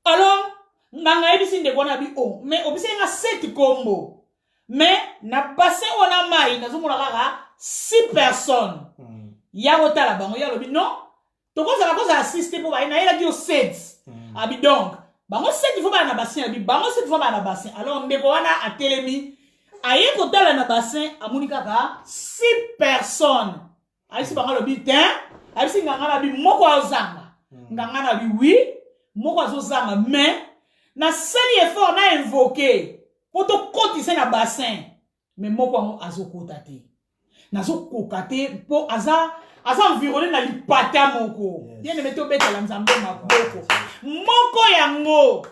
Alors nganga ebisi ndeko na bi o mais obisi nga 7 combo mais na bassin ona mai nazomona kaka 6 personnes. Ya la bango ya lobi non to ko za la assister pour ba ina ela di o 7 abi donc bango 7 il faut ba na bassin abi bango 7 il faut ba na bassin. Alors ndeko wana atelemi aye ko tala na bassin amuni kaka 6 personnes ayisi bango lobi ten ayisi nganga na bi moko azanga nganga na bi oui moko azozanga mais na sali effort na invoquer pour to kotisa na bassin mais moko azokota te nazo kokate po aza environné na lipata moko. Bien aimé to beta la nzambe maboko. Moko yango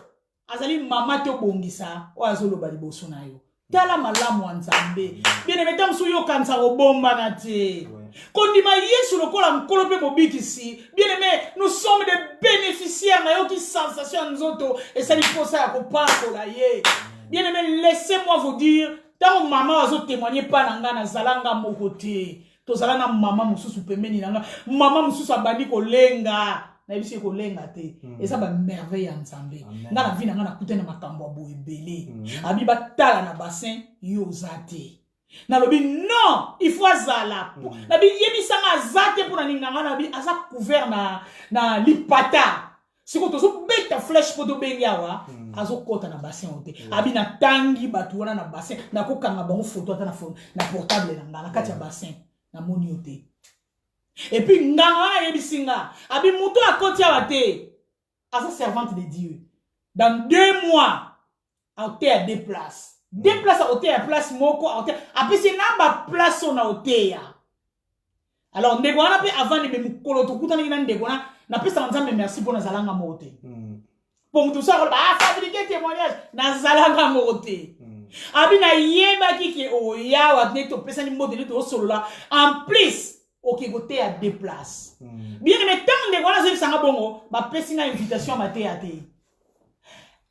azali mama to bongisa o azoloba liboso na yo. Tala malamu wa nzambe. Bien aimé tam so yo kansa robomba na te. Kondima Yesu lokola mkolo pe mobikisi. Bien aimé, nous sommes des bénéficiaires na yo ki sensation nzoto et ça li posa ya kopako la ye. Bien aimé, laissez-moi vous dire tant maman azo témoigner pa nanga na zalanga mokote to zalanga mama mususu pembeni nanga mama mususu abandi kolenga na bisi kolenga te et ça ba merveille ya nzambe nga na vi nanga na kutena makambo abo ebele abi batala na bassin yo zate na lobi non il faut azala na bi yebisanga azate pour na ninganga na bi aza couvert na lipata siko tozo beta flèche poto bengawa azo kota na bassin ote abi na tangi batu wana na bassin na kokanga bango photo ata na portable na kati ya bassin na moni ote et puis nganga wana yebisinga abi muto akoti awate asa servante de Dieu dans 2 mois aote à 2 places 2 places aote à place moko aote apesi na ba place on aote ya. Alors ndeko wana pe avant de mukolo to kutana ina ndeko na pesa nzambe merci pour nazalanga mote. Pour tout ça ba fabriquer témoignage nazalanga mote. Abi na yeba kiki o ya wa ne to pesa ni modèle to solola en plus OK côté à 2 places. Bien mais tant ndeko wana zo sanga bongo ba pesi na invitation maté até.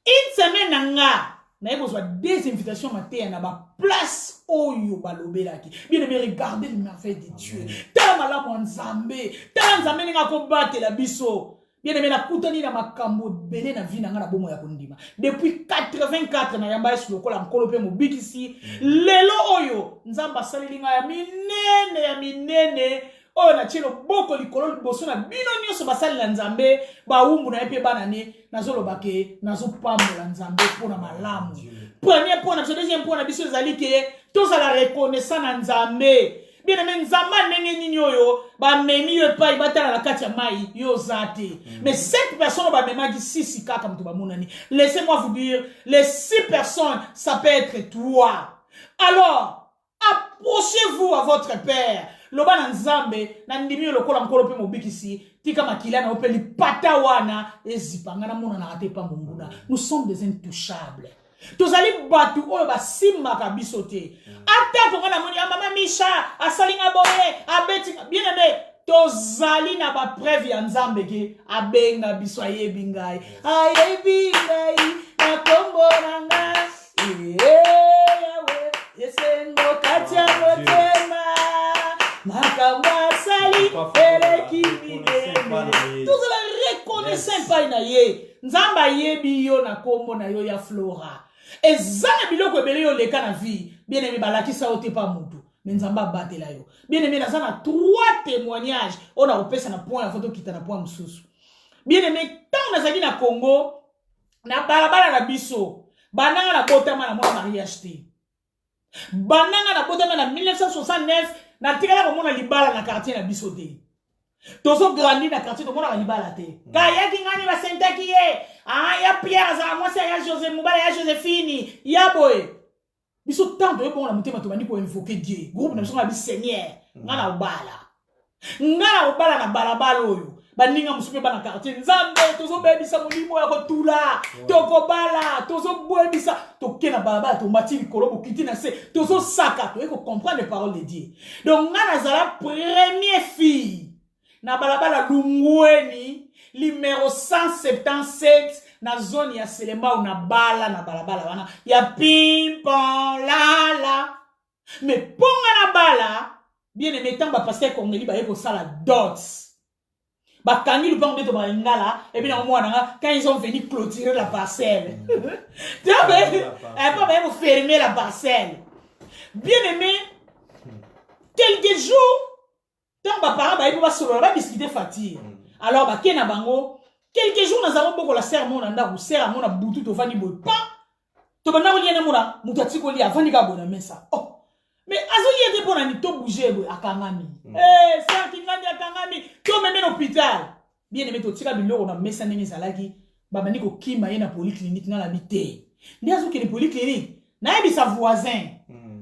Une semaine nanga na yebo soit 2 invitations maté na ba place oyo balobelaki. Bien aimé, regardez les merveilles de Dieu. Tala malamu nzambe, tala nzambe ninga ko batela biso. Bien aimé, na kutani na makambo belé na vie na nga na bomo ya kondima. Depuis 84 na yamba yesu lokola mkolo pe mobikisi, lelo oyo nzamba salilinga ya minene oyo na chelo boko likolo liboso na bino nyonso basali la nzambe ba umbu na epe banane nazoloba ke nazopambola nzambe pona malamu. Premier point, deuxième point, biso ezali ke tous à la reconnaissance na nzambe. Bien aimé nzamba ndenge nini oyo ba memi yo pa ibatala la kati ya mai yo zate. Mais 7 personnes ba mema ki 6 kaka mtu ba monani. Laissez-moi vous dire, les 6 personnes ça peut être toi. Alors, approchez-vous à votre père. Loba na nzambe na ndimi yo lokola mkolo pe mobikisi tika makila na opeli pata wana ezipanga na mona na ate pa monguna. Nous sommes des intouchables. Tozali batu oyo basima kabiso te. Ata konga na moni mama Misha asalinga boye abeti bien aimé tozali na ba preuve ya nzambe ke abenga biso ayebi ngai ayebi ngai na kombo nanga yawe yesengo katia motema makambo tozala reconnaissant epai na ye nzambe ayebi yo na kombo na yo ya Flora eza na biloko ebele yo leka na vie bien aimé balakisa yo te pa mutu mais nzambe abatela yo bien aimé naza na 3 témoignages oyo na kopesa na point ya foto kita na point mosusu bien aimé ntango nazali na Congo na balabala na biso bananga na botama na mwa mariage te bananga na botama na 1969 na tikala komona libala na quartier na biso te tozo grandi na quartier tomona libala te kaya kingani basentaki ye ya Pierre za mwasi ya José Mubala ya Joséphine ya boy biso tanto yo bona mutema to bandi ko invoquer Dieu groupe na biso na bi Seigneur ngana obala na balabala oyo baninga musupe bana quartier nzambe tozo bebisa molimo ya kotula tokobala tozo bwebisa tokena balabala to matili kolobo kiti na se tozo saka to eko comprendre les paroles de Dieu donc ngana zala première fille na balabala Lungweni numéro 177 na zone ya Selema ou na bala na balabala wana ya pimpon lala mais ponga na bala bien aimé tamba pasteur Corneli ba yeko sala dots ba kangi lu pang beto ba ngala et bien quand ils ont venu clôturer la parcelle tu vois pas ba yeko fermer la parcelle bien aimé quelques jours tant ba parents ba yeko ba solo ba discuter fatir alors ba kena bango quelques jours nous avons beaucoup la sermon nanda ou sermon na butu to vani boy pa to bana ko yena mura mutati ko li avani ka bona mesa oh mais azoli ete pona ni to bouger boy akangami ça kingandi akangami to meme l'hôpital bien aimé to tika biloko na mesa ndenge zalaki ba bani ko kima ye na polyclinique na la bité ndi azo ke ni polyclinique na yebi sa voisin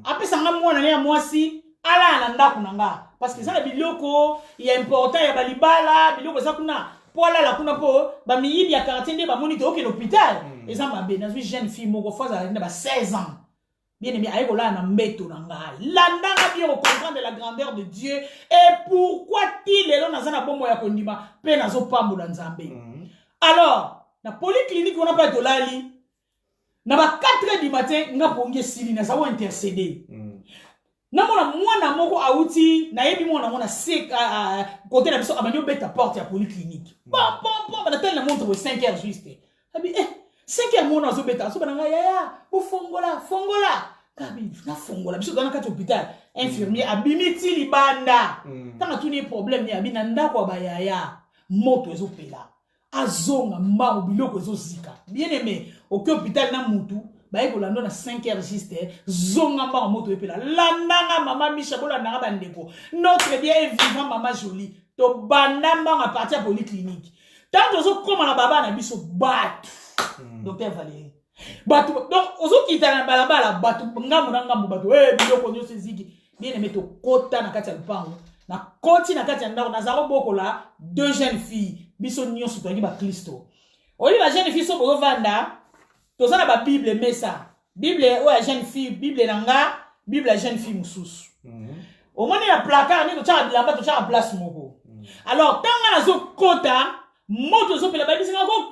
apesa nga mwana ne ya mwasi ala na ndako nanga parce que ça la biloko il est important ya balibala biloko za kuna Pola la kuna po ba miyibi ya quartier nde ba monite oke l'hôpital exemple ba benazwi jeune fille moko fois à 16 ans bien aimé ayeko la na mbeto na ngai landanga bien comprendre la grandeur de Dieu et pourquoi il est là na zana bombo ya kondima pe nazo pambola nzambe alors na polyclinique on a pas de lali na ba 4h du matin nga ponge sili na sawo intercéder na mwana moko auti na yebi mwana sek côté na biso abanyo beta porte ya polyclinique pom na tel na montre 5h juste abi 5h mwana zo beta so bananga ya bu fongola kabi na fongola biso dans kati hôpital infirmier abimiti libanda tanga tuni problème ni abi na ndako ba yaya moto ezo pela azonga mamu biloko ezo zika bien aimé au hôpital na mutu baiko lando na 5h juste zonga mba moto epela landanga mama Misha bolandanga bandeko notre bien est vivant mama jolie to bandamba à partir polyclinique tant ozo koma na baba na biso batu docteur Valérie batu donc ozo kita na balabala batu ngambu na ngambu batu biloko nyo seziki bien aimé to kota na kati ya lupango na koti na kati ya ndako na zaro bokola 2 jeunes filles biso nyonso to ngi ba Kristo oli ba jeune fille so bozo vanda toza na ba Bible mesa Bible o ya jeune fille Bible nanga Bible ya jeune fille mususu au moins la placard ni to tcha bilamba to tcha place moko alors tanga nazo kota moto zo pela ba bisinga ko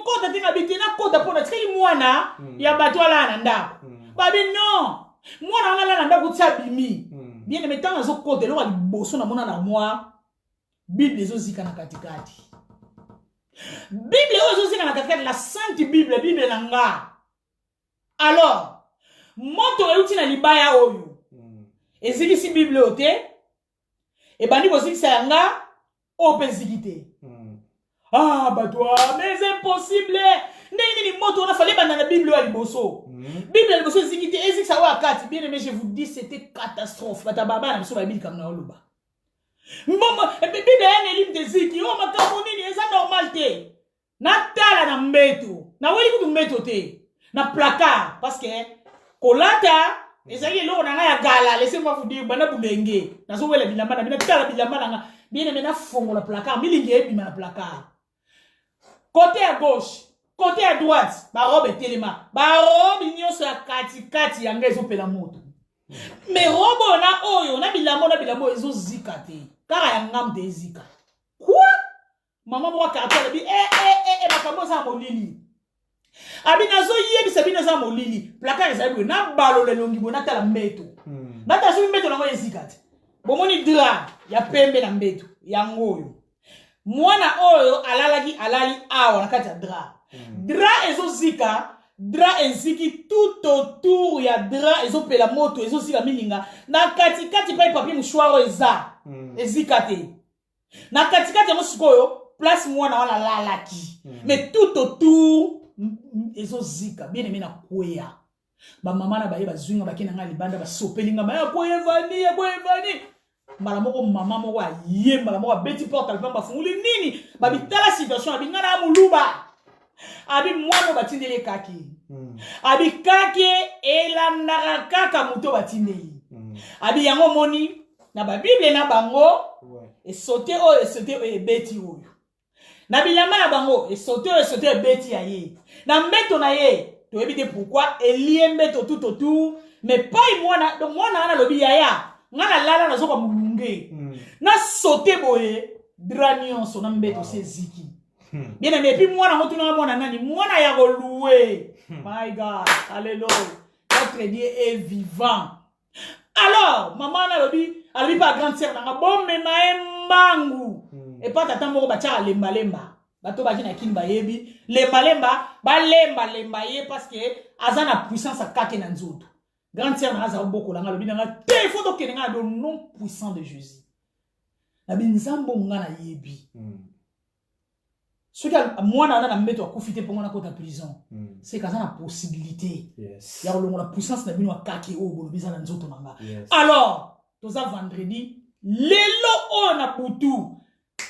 kota te ngabiti na kota pona tsiki mwana ya bato ala na ndako babi non mwana ngala na ndako tsa bimi bien mais tanga zo kota lo liboso na mona na moi Bible zo zika na katikati Bible aujourd'hui dans la la sainte Bible Bible nanga alors moto euti na libaya oyo eziki si Bible ote e bandi boziki sayanga opezikite batwa mais c'est impossible ndeni moto on a fallu banda na Bible wa liboso Bible liboso ezikite eziki sa wa kati bien mais je vous dis c'était catastrophe bata baba na biso ba Bible comme na oloba Maman, Bible ene lim de ziki, makambo nini eza normal te. Na tala na mbeto. Na weli kutu mbeto te. Na placard parce que kolata ezali lo na ya gala, laissez-moi vous dire bana bulenge. Na so wela bilamba na bina tala bilamba na bien aimé na fongo la placard, milingi ebima na placard. Côté à gauche, côté à droite, ba robe telema. Ba robe nyonso ya kati ya ngezo pela moto. Mais robo na oyo na bilamo ezo zika te. Kara ya ngam de zika. Quoi? Maman moi karton bi makambo za molili. Abi nazo yebisa bina za molili. Plaka ezali na balo le longi bona tala mbeto. Na ta so mbeto na ngo ezika te. bomoni dra ya pembe na mbeto yango oyo mwana oyo alali awa na kati ya dra dra ezozika dra eziki tout autour ya dra ezopela moto ezozika milinga na katikati pa papier mouchoir eza ezika te na katikati ya mosikoyo place mwana wana lalaki mais tout autour ezozika bien aimé na kweya ba mama na baye bazwinga bakina nga libanda basopelinga ba koyevani mbala moko mama moko aye mbala moko beti porte alpamba funguli nini babitala situation abinga na muluba abi mwana batindele kaki abi kaki elandaka kaka muto batindeli abi yango moni na ba bible na bango esote oyo ebeti oyo na bilamba na bango esote ebeti ya ye na mbeto na ye toyebi te pourquoi elie mbeto tout autour mais pas mwana donc mwana wana lobi yaya ngana lala na zoka mulunge na sote boye dranion na mbeto seziki bien aimé puis mwana motuna mwana nani mwana ya louer my god alléluia notre Dieu est vivant alors maman na lobi ali pas grande sœur na bombe maembangu et pas tata moko bacha lemba bato baki na kini bayebi lemba lemba ye parce que azana puissance akake na nzoto grande sœur na aza boko langa lobi na te faut que nga do nom puissant de Jésus na binzambo ngana yebi ce que moi na mbeto akufite pour ngana kota prison c'est kaza na possibilité ya longo la puissance na bino akake o bolo bizana nzoto nanga alors toza vendredi lelo o na butu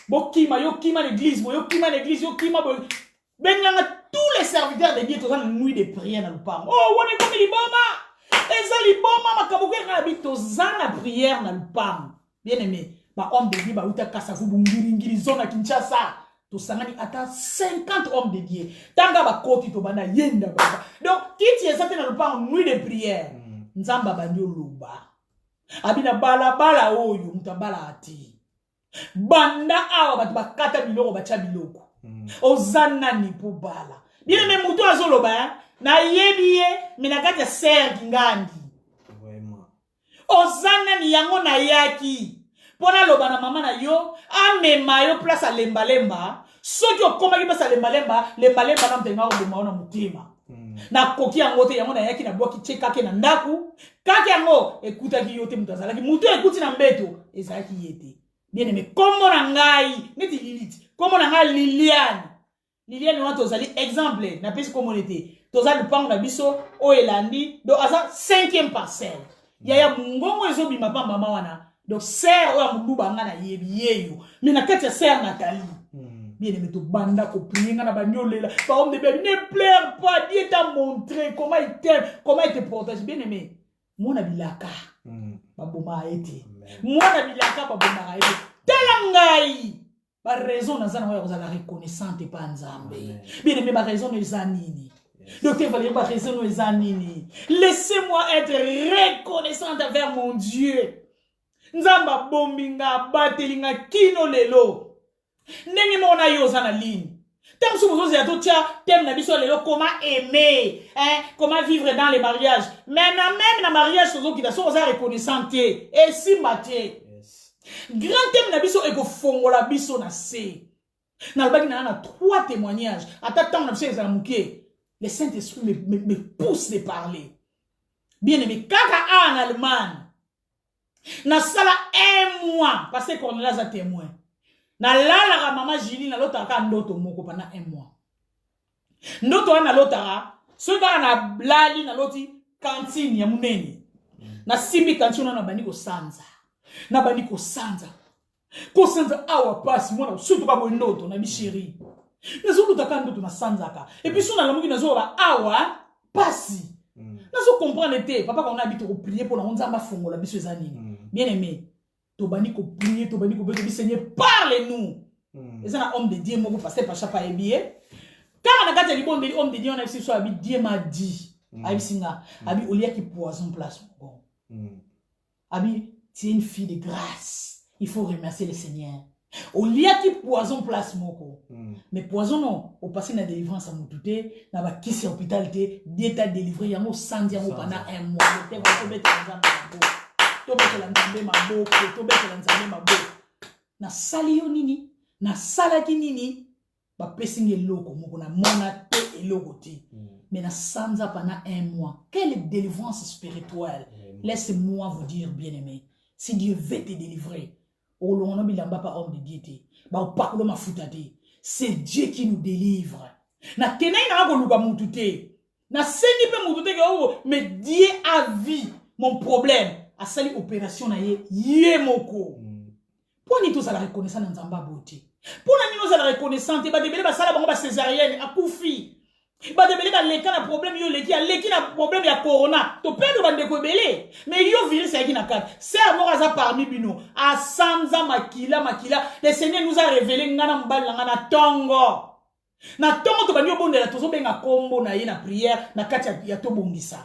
bokima yokima l'église yokima benanga tous les serviteurs de Dieu toza na nuit de prière na lupango oh wone komi liboma eza liboma makabuke na bito zana prière na lupango bien aimé ba homme de Dieu ba uta kasafu bungiri zona Kinshasa to sangani ata 50 hommes de Dieu tanga ba koti to bana yenda baba donc kiti ezate na lupango nuit de prière nzamba bandio luba abina bala oyo mutabala ati banda awa batu bakata biloko bacha biloko ozana ni po bala bien me muto azoloba na yebiye minakati ya ser ngandi vraiment ozana ni yango na yaki pona loba na mama na yo amema yo place lemba soki okoma ki place lemba na mtenga oboma na mutima na koki yango te yango na yaki na boki cheka ke na ndaku kake yango ekutaki yo te mutazalaki muto ekuti na mbeto ezalaki yete bien aimé komo na ngai neti liliti komo na ngai Liliane wana tozali exemple na pesi komo nete tozali lupango na biso o elandi donc aza 5e parcelle ya mungongo ezobima pa mama wana donc serre oya muluba nga na yebi yeyo mais na kati ya serre Nathalie bien aimé to banda ko prier nga na banyolela ba homme de Dieu ne pleure pas Dieu t'a montré comment il t'aime comment il te protège bien aimé mona bilaka baboma ete mwana bilaka baboma ete telangai ba raison na zana wa la reconnaissante pa nzambe bien aimé ba raison eza nini docteur Valérie ba raison eza nini laissez-moi être reconnaissante envers mon Dieu nzamba bombinga batelinga kino lelo ndenge mona yo zana ligne tant que vous avez tout thème na biso lelo comment aimer comment vivre dans les mariages même na mariage sozo qui sont reconnaissante et si maté grand thème na biso eko fongola biso na se na albaki na 3 témoignages attends na biso ezala muke le Saint-Esprit me pousse de parler bien aimé kaka en Allemagne na sala 1 mois parce que on a témoin na lala maman Julie na lotaka ndoto moko pendant 1 mois ndoto na lotara so ka na blali na loti cantine ya munene na simbi cantine na bani ko sanza na bani ko sanza awa pasi mwana surtout ba ndoto na bishiri na zo lotaka ndoto na sanzaka et puis so na lamuki na zo ba awa pasi na zo comprendre te papa qu'on a habité ko prier pour na nzamba fongola biso ezanini bien aimé tobani ko prier tobani ko beto Seigneur parle-nous et un homme de Dieu moko pasteur Pacha pa ebié quand on a gâté libon de homme de Dieu on a vu so abi Dieu m'a dit abi singa abi olia ki poison place bon abi tu es une fille de grâce il faut remercier le Seigneur olia ki poison place moko mais poison non au passé na délivrance à mutute na ba kisi hôpital te Dieu t'a délivré yango sans yango pendant 1 mois te va ko beto nzamba tobetela nzambe maboko tobetela nzambe maboko na sali yo nini na salaki nini bapesi nga eloko moko na mona te eloko te mais na sanza pendant un mois quelle délivrance spirituelle laissez-moi vous dire bien aimé si Dieu veut te délivrer olongono bilamba pa homme de Dieu te ba opakulo mafuta te c'est Dieu qui nous délivre na kenai na koluka mutu te na sengi pe mutu te ke mais Dieu a vu mon problème a sali opération na ye moko poni to ça la reconnaissance nzamba beauté pona nino ça la reconnaissance ba debele ba sala bango ba césarienne akufi ba debele ba leka na problème yo leki na problème ya corona to perdre ba ndeko belé mais yo virus ya kina kat ser mo kaza parmi bino a sanza makila le Seigneur nous a révélé ngana mbali ngana tongo na tongo to banyo bondela tozo benga kombo na ye na prière na kati ya to bongisa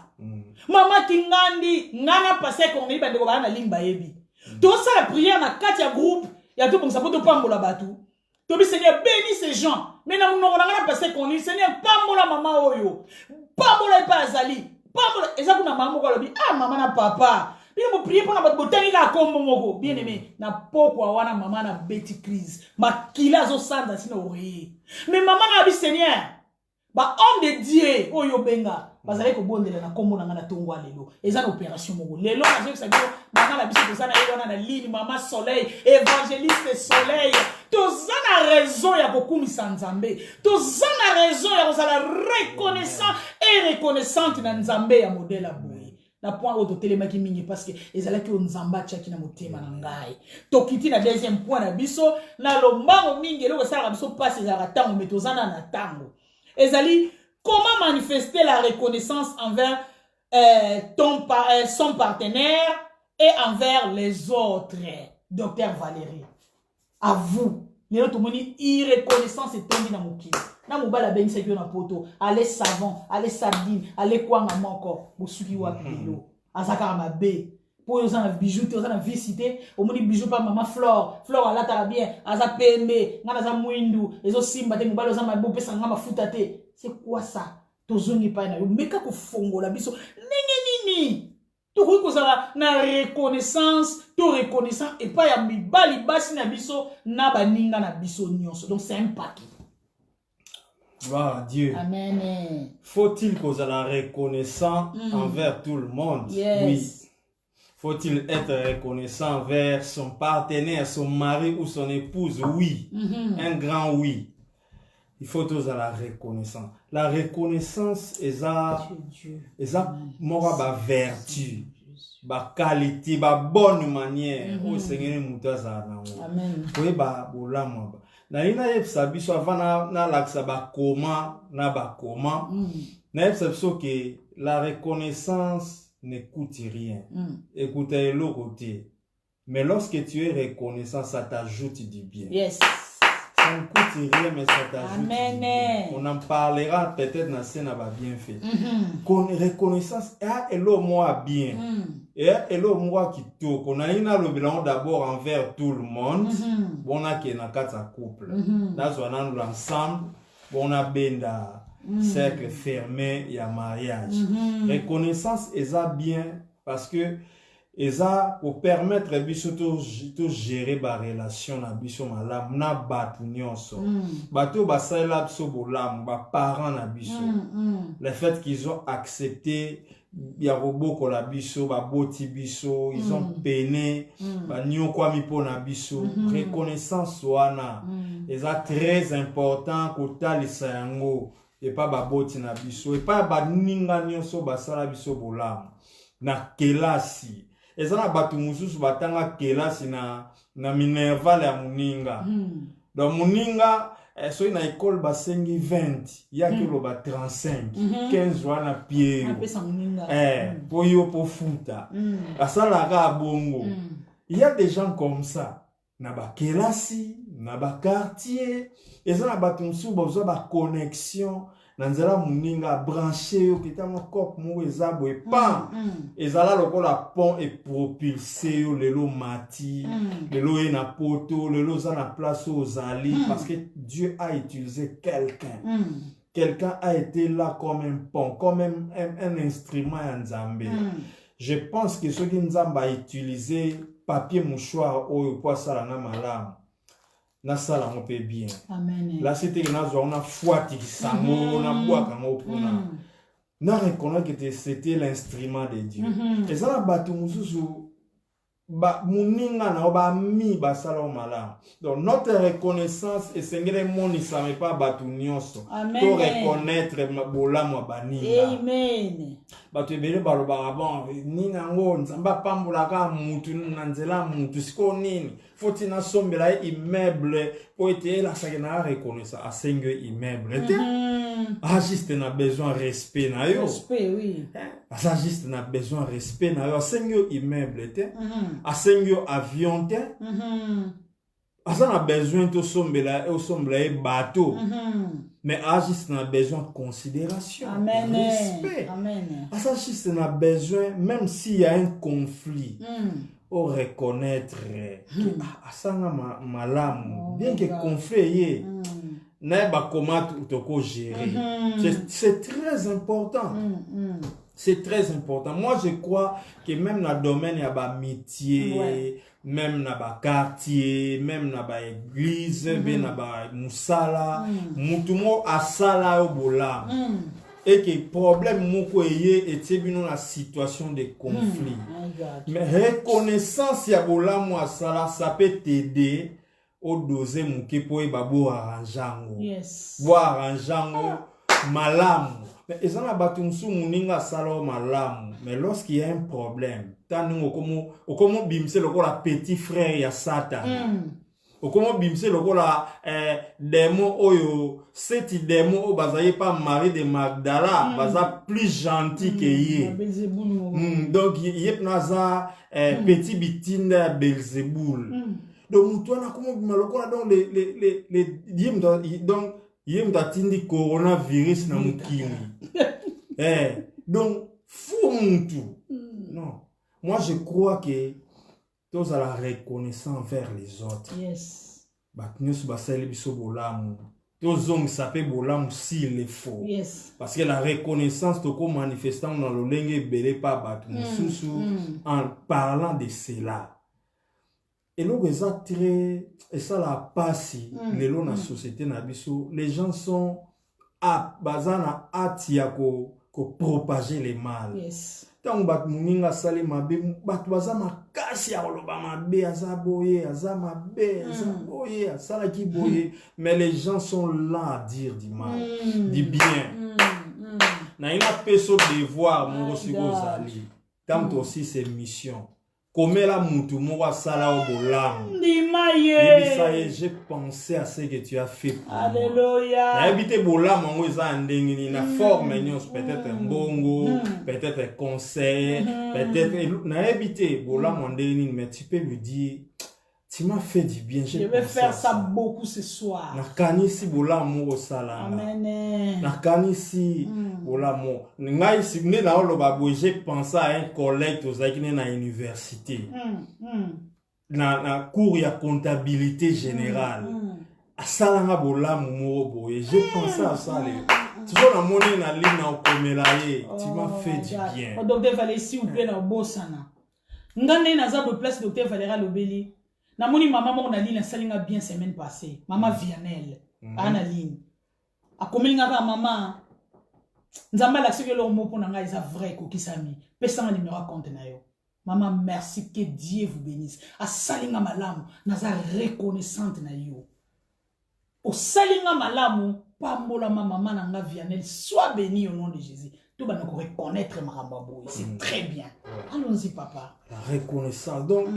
mama kingandi ngana passé ko ngi bandeko ba na limba yebi to ça la prière na kati ya groupe ya to bongisa poto pambola batu to bi Seigneur bénis ces gens mais na munoko ngana passé ko ni Seigneur pambola mama oyo pambola pa azali pambola eza kuna mama ko lobi ah mama na papa bino mo prier pona botani ka kombo moko bien aimé na poko wana mama na beti crise makila zo sanda sino oye mais maman a dit Seigneur, ba homme de Dieu, oyo benga, bazale ko bondela na kombo na ngana tongwa lelo. Eza na opération moko. Lelo na zo sabio, maman la biso tozana yona na ligne maman soleil, évangéliste soleil. Tozana raison ya kokumisa Nzambe. Tozana raison ya kozala reconnaissant et reconnaissante na Nzambe ya modèle aboui. Na point auto telemaki mingi parce que ezalaki o Nzamba tchaki na motema na ngai tokiti na deuxième point na biso na lombango mingi eloko sala biso passe ezala tango metozana na tango ezali comment manifester la reconnaissance envers son partenaire et envers les autres. Docteur Valérie, à vous lelo tomoni irreconnaissance etondi na mokili na mobala bengisa kio na poto ale savon ale sardine ale kwanga moko bosuki wapi lelo azaka mabe po yoza na bijou te yoza na visite omoni bijou pa mama Flore alata bien aza pembe ngana za mwindu ezo simba te mobala yoza mabe pesa ngama futa te c'est quoi ça tozongi pa na yo meka ko fongola biso nini to kozala na reconnaissance to reconnaissant et pas ya mibali basi na biso na baninga na biso nyonso donc c'est un paquet. Gloire à Dieu. Amen. Faut-il kozala reconnaissant envers tout le monde? Yes. Oui. Faut-il être reconnaissant envers son partenaire, son mari ou son épouse? Oui. Un grand oui. Il faut tous la reconnaissance. La reconnaissance est ma vertu, ma qualité, ma bonne manière. Au Seigneur mutaza na. Amen. Oui ba bolamo ba. Na ina yepsa biso avant na laksa ba koma na ba koma. Na yepsa biso que la reconnaissance ne coûte rien. Écoutez le côté. Mais lorsque tu es reconnaissant, ça t'ajoute du bien. Yes. Ça ne coûte rien, mais ça t'ajoute. Amen. Du bien. On en parlera peut-être dans ce n'a pas bien fait. Reconnaissance, et l'eau moi bien. Et l'eau moi qui tourne. On a une alobelon d'abord envers tout le monde. On a qui n'a qu'à sa couple. Là, on a ensemble. On a benda. Cercle fermé, il y a mariage. Reconnaissance est ça bien parce que eza pour permettre biso to gérer ba relation na biso malamu na batu nyonso bato basala biso bolamu ba parents na biso le fait qu'ils ont accepté ya roboko la biso ba boti biso ils ont peiné ba nyokwa mipo na biso reconnaissance wana eza très important ko talisa yango et pas ba boti na biso et pas ba ninga nyonso basala biso bolamu na kelasi ezana batu mususu batanga kelasi na minerval ya muninga. Donc muninga so na école basengi 20 ya kilo ba 35 15 wana pied. Poyo po futa. Asala ka bongo. Il y a des gens comme ça na ba kelasi, na ba quartier, ezana batu mususu bazo ba connexion. Nanzela muninga branché yo kitama kop mo ezabo e pan ezala lokola pont et propulsé yo lelo mati lelo e na poto lelo za na place aux ali parce que Dieu a utilisé quelqu'un a été là comme un pont comme un instrument en Nzambe je pense que ceux qui nous ont utilisé papier mouchoir ou pour ça na malam na sala on peut bien. Amen. Là c'était que on a foi qui sango na bois comme pona. Na reconnaître que c'était l'instrument de Dieu. Et ça la batu mususu ba muninga na ba mi ba sala o malam. Donc notre reconnaissance et sengere moni ça me pas batu nyonso. Pour reconnaître bola mo baninga. Amen. Batu ebele baloba bon ninga ngo nzamba pambola ka mutu na nzela mutu siko nini. Faut na sombela immeuble pour être la sagena reconnaissance a sengwe immeuble. Ah juste na besoin respect na yo. Respect oui. Ah juste na besoin respect na yo sengwe immeuble te. A sengwe avion te. Ça a besoin de sombela et bateau. Mais juste n'a besoin de considération. Amen. Respect. Amen. Ça juste n'a besoin, même s'il y a un conflit, au reconnaître que ça n'a malam, bien que conflit n'est pas comment tu gérer. C'est très important. C'est très important. Moi, je crois que même dans le domaine, il y a des métiers, même dans le quartier, même dans l'église, même dans le moussala, moutumo asala au bola. Et que le problème est dans la situation de conflit. Mais reconnaissance ya bola mo asala, ça peut t'aider au doser mouké pour babo arranjango. Yes. Voir arranjango malam. Mais ils ont abattu muninga salo malam. Mais lorsqu'il y a un problème, tant nous comme bimse le la petit frère ya Satan. Comme bimse le la démon oyo, cette démon o bazaye pas Marie de Magdala, baza plus gentil que yé. Donc yep naza petit bitinda Belzéboul. Donc toi na comme bimalokola donc les donc yem tatindi coronavirus na mukili. Donc fou muntu. Non. Moi je crois que tous à la reconnaissance envers les autres. Yes. Batnus basali biso bolamu. Tous hommes sapé bolamu s'il est faux. Yes. Parce que la reconnaissance toko manifestant dans le lenge belé pas batu en parlant de cela. Et là, et ça la passe, les lois dans la société, les gens sont à bazana atiako ko propager les mal. Yes. Tant bat muninga sali mabe bat bazama kasi ya loba mabe azaboye azamabe azaboye asala ki boye, mais les gens sont là à dire du mal, du bien. Na ina peso devoir mon rosigo zali. Tant aussi c'est mission. Comme la moutou moua sala au bolam. J'ai pensé à ce que tu as fait pour moi. Alléluia. Habité bolam en ouza ndengini na forme peut-être un bongo, peut-être un conseil, peut-être na habité bolam en ndengini, mais tu peux lui dire tu m'as fait du bien. Je vais faire ça beaucoup ce soir. Na kanisi bolam mo sala. Amen. Na kanisi bolam mo. Ngai signé na lo babo, j'ai pensé à un collègue qui est à l'université. Na cours ya comptabilité générale. A sala nga bolam mo boye. J'ai pensé à ça les. Toujours la monnaie na ligne na okomelaye. Tu m'as fait du bien. Docteur Valérie s'il vous plaît na bosana. Ngane na za de place docteur Valérie Lobeli. Na moni maman mon na ligne salinga bien semaine passée. Maman Vianel ana ligne. A komelinga ka maman. Nzamba la que leur mot pour nga isa vrai ko kisami. Pesa ma numéro compte na yo. Maman merci que Dieu vous bénisse. A salinga malamu naza reconnaissante na yo. O salinga malamu pambola ma maman na nga Vianel sois béni au nom de Jésus. Tout va nous reconnaître Marambabo. C'est très bien. Allons-y papa. La reconnaissance donc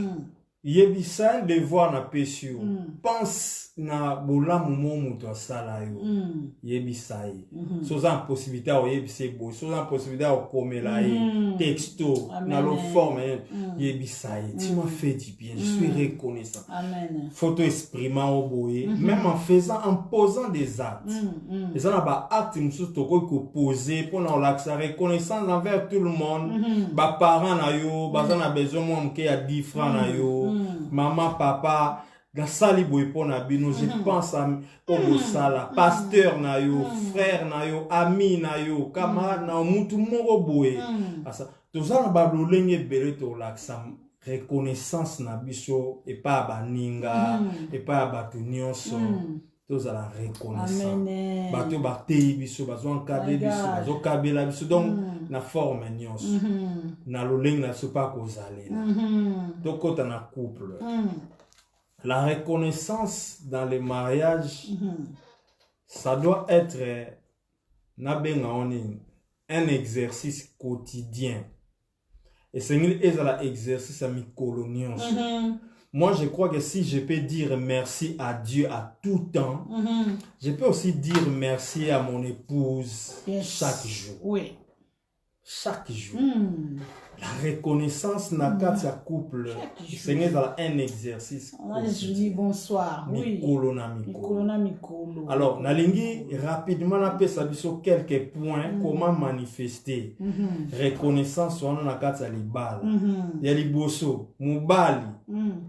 yebisa devoir na pesio pense na bolamu momu to sala yo yebisa yi soza possibilité o yebisa bo soza possibilité o komela yi texto na lo forme yebisa yi tu m'as fait du bien je suis reconnaissant. Amen. Photo exprimant au boye même en posant des actes et ça na ba acte musu to ko poser pour na la reconnaissance envers tout le monde ba parents na yo bazana besoin moi mke ya 10 francs na yo maman, papa, la sali boy na bino, je pense à au sala, pasteur na yo, frère na yo, ami na yo, camarade na mutu moro boy. Tout ça, on va l'oublier belé to l'accent reconnaissance na biso et pas baninga et pas batunions tout ça la reconnaissance. Bato batei biso bazo encadrer biso bazo kabela biso donc na forme nyonso na l'oublier na so pas kozale donc quand on a couple la reconnaissance dans le mariage ça doit être na benga un exercice quotidien. Et c'est un exercice à mi colonion. Moi, je crois que si je peux dire merci à Dieu à tout temps, je peux aussi dire merci à mon épouse chaque jour. Oui. Chaque jour. La reconnaissance n'a qu'à sa couple. C'est un exercice. Je dis bonsoir. Oui. Alors, Nalingi, rapidement, on peut savoir quelques points, comment manifester. Reconnaissance, on a qu'à sa libale. Il y a les bosso, moubali,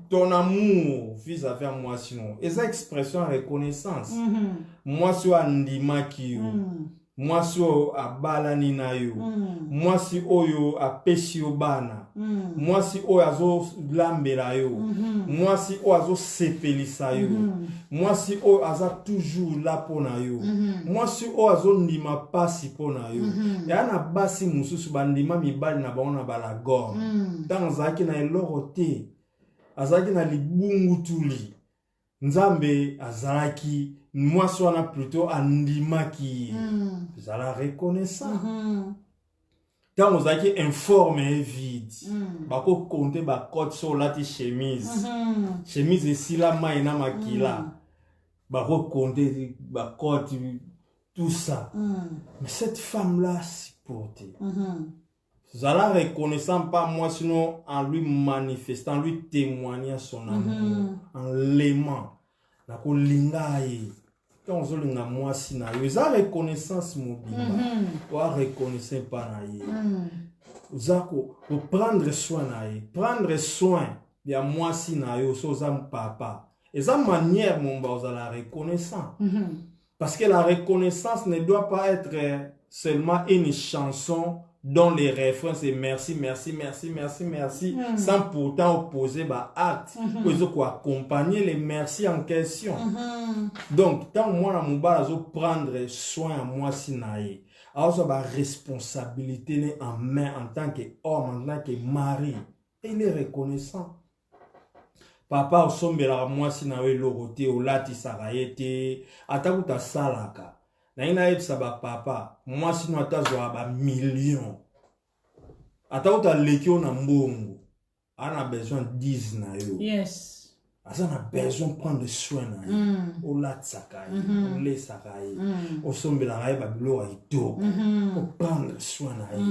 ton amour vis-à-vis de moi, sinon. Et cette expression reconnaissance. Moi, sur Andima qui moi si abala nina yo moi si oyo apesi yo bana moi si oyo azo lambela yo moi si oyo azo sepelisa yo moi si oyo aza toujours là pona yo moi si oyo azo ndima pasi pona yo ya na basi mususu bandima mibali na bango na balagor tant azaki na eloko te azaki na libungu tuli nzambe azalaki moi soit plutôt andima qui vous allez reconnaissant quand vous avez informé vide bako compter ba code sur la chemise chemise ici la maina makila bako compter ba code tout ça mais cette femme là supporter vous allez reconnaissant pas moi sinon en lui manifestant en lui témoignant son amour en l'aimant la kolingaye quand on zolinga na moi si na yo za reconnaissance mobile wa reconnaissance pas na ye uzako prendre soin na ye prendre soin de moi si na yo so za papa et ça manière mon ba za la reconnaissance parce que la reconnaissance ne doit pas être seulement une chanson dont les refrains c'est merci, merci, merci, merci, merci, sans pourtant opposer bah acte, pour accompagner les merci en question. Donc, tant moi, la mouba, je prendre soin à moi si naïe. Alors, ça va responsabilité en main en tant qu'homme, en tant que mari. Et il est reconnaissant. Papa, au sombre, la moi si naïe, l'oroté, au lati, sarayete, atakuta salaka. Na ina saba papa moi sinon atazwa ba million atauta lekio na mbongo ana besoin 10 na yo yes asa na besoin prendre soin na yo o latsakai o le sakai o sombela ngai ba bilo wa ito o prendre soin na yo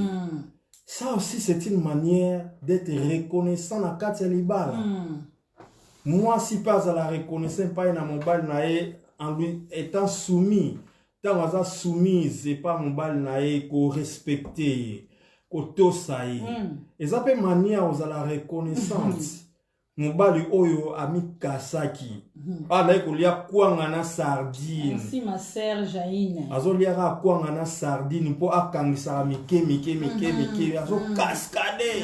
ça aussi c'est une manière d'être reconnaissant na kati libala moi si pas à la reconnaissance pas na mobile na ye en lui étant soumis. Tant on a soumise, c'est pas mon bal naïe qu'on respecte, qu'on tosaï. Et ça peut manière aux à la reconnaissance. Mon bal oyo ami kasaki. Ah là il y a quoi ngana sardine. Merci ma sœur Jaïne. Azo il y a quoi ngana sardine pour akangisa mike azo cascader.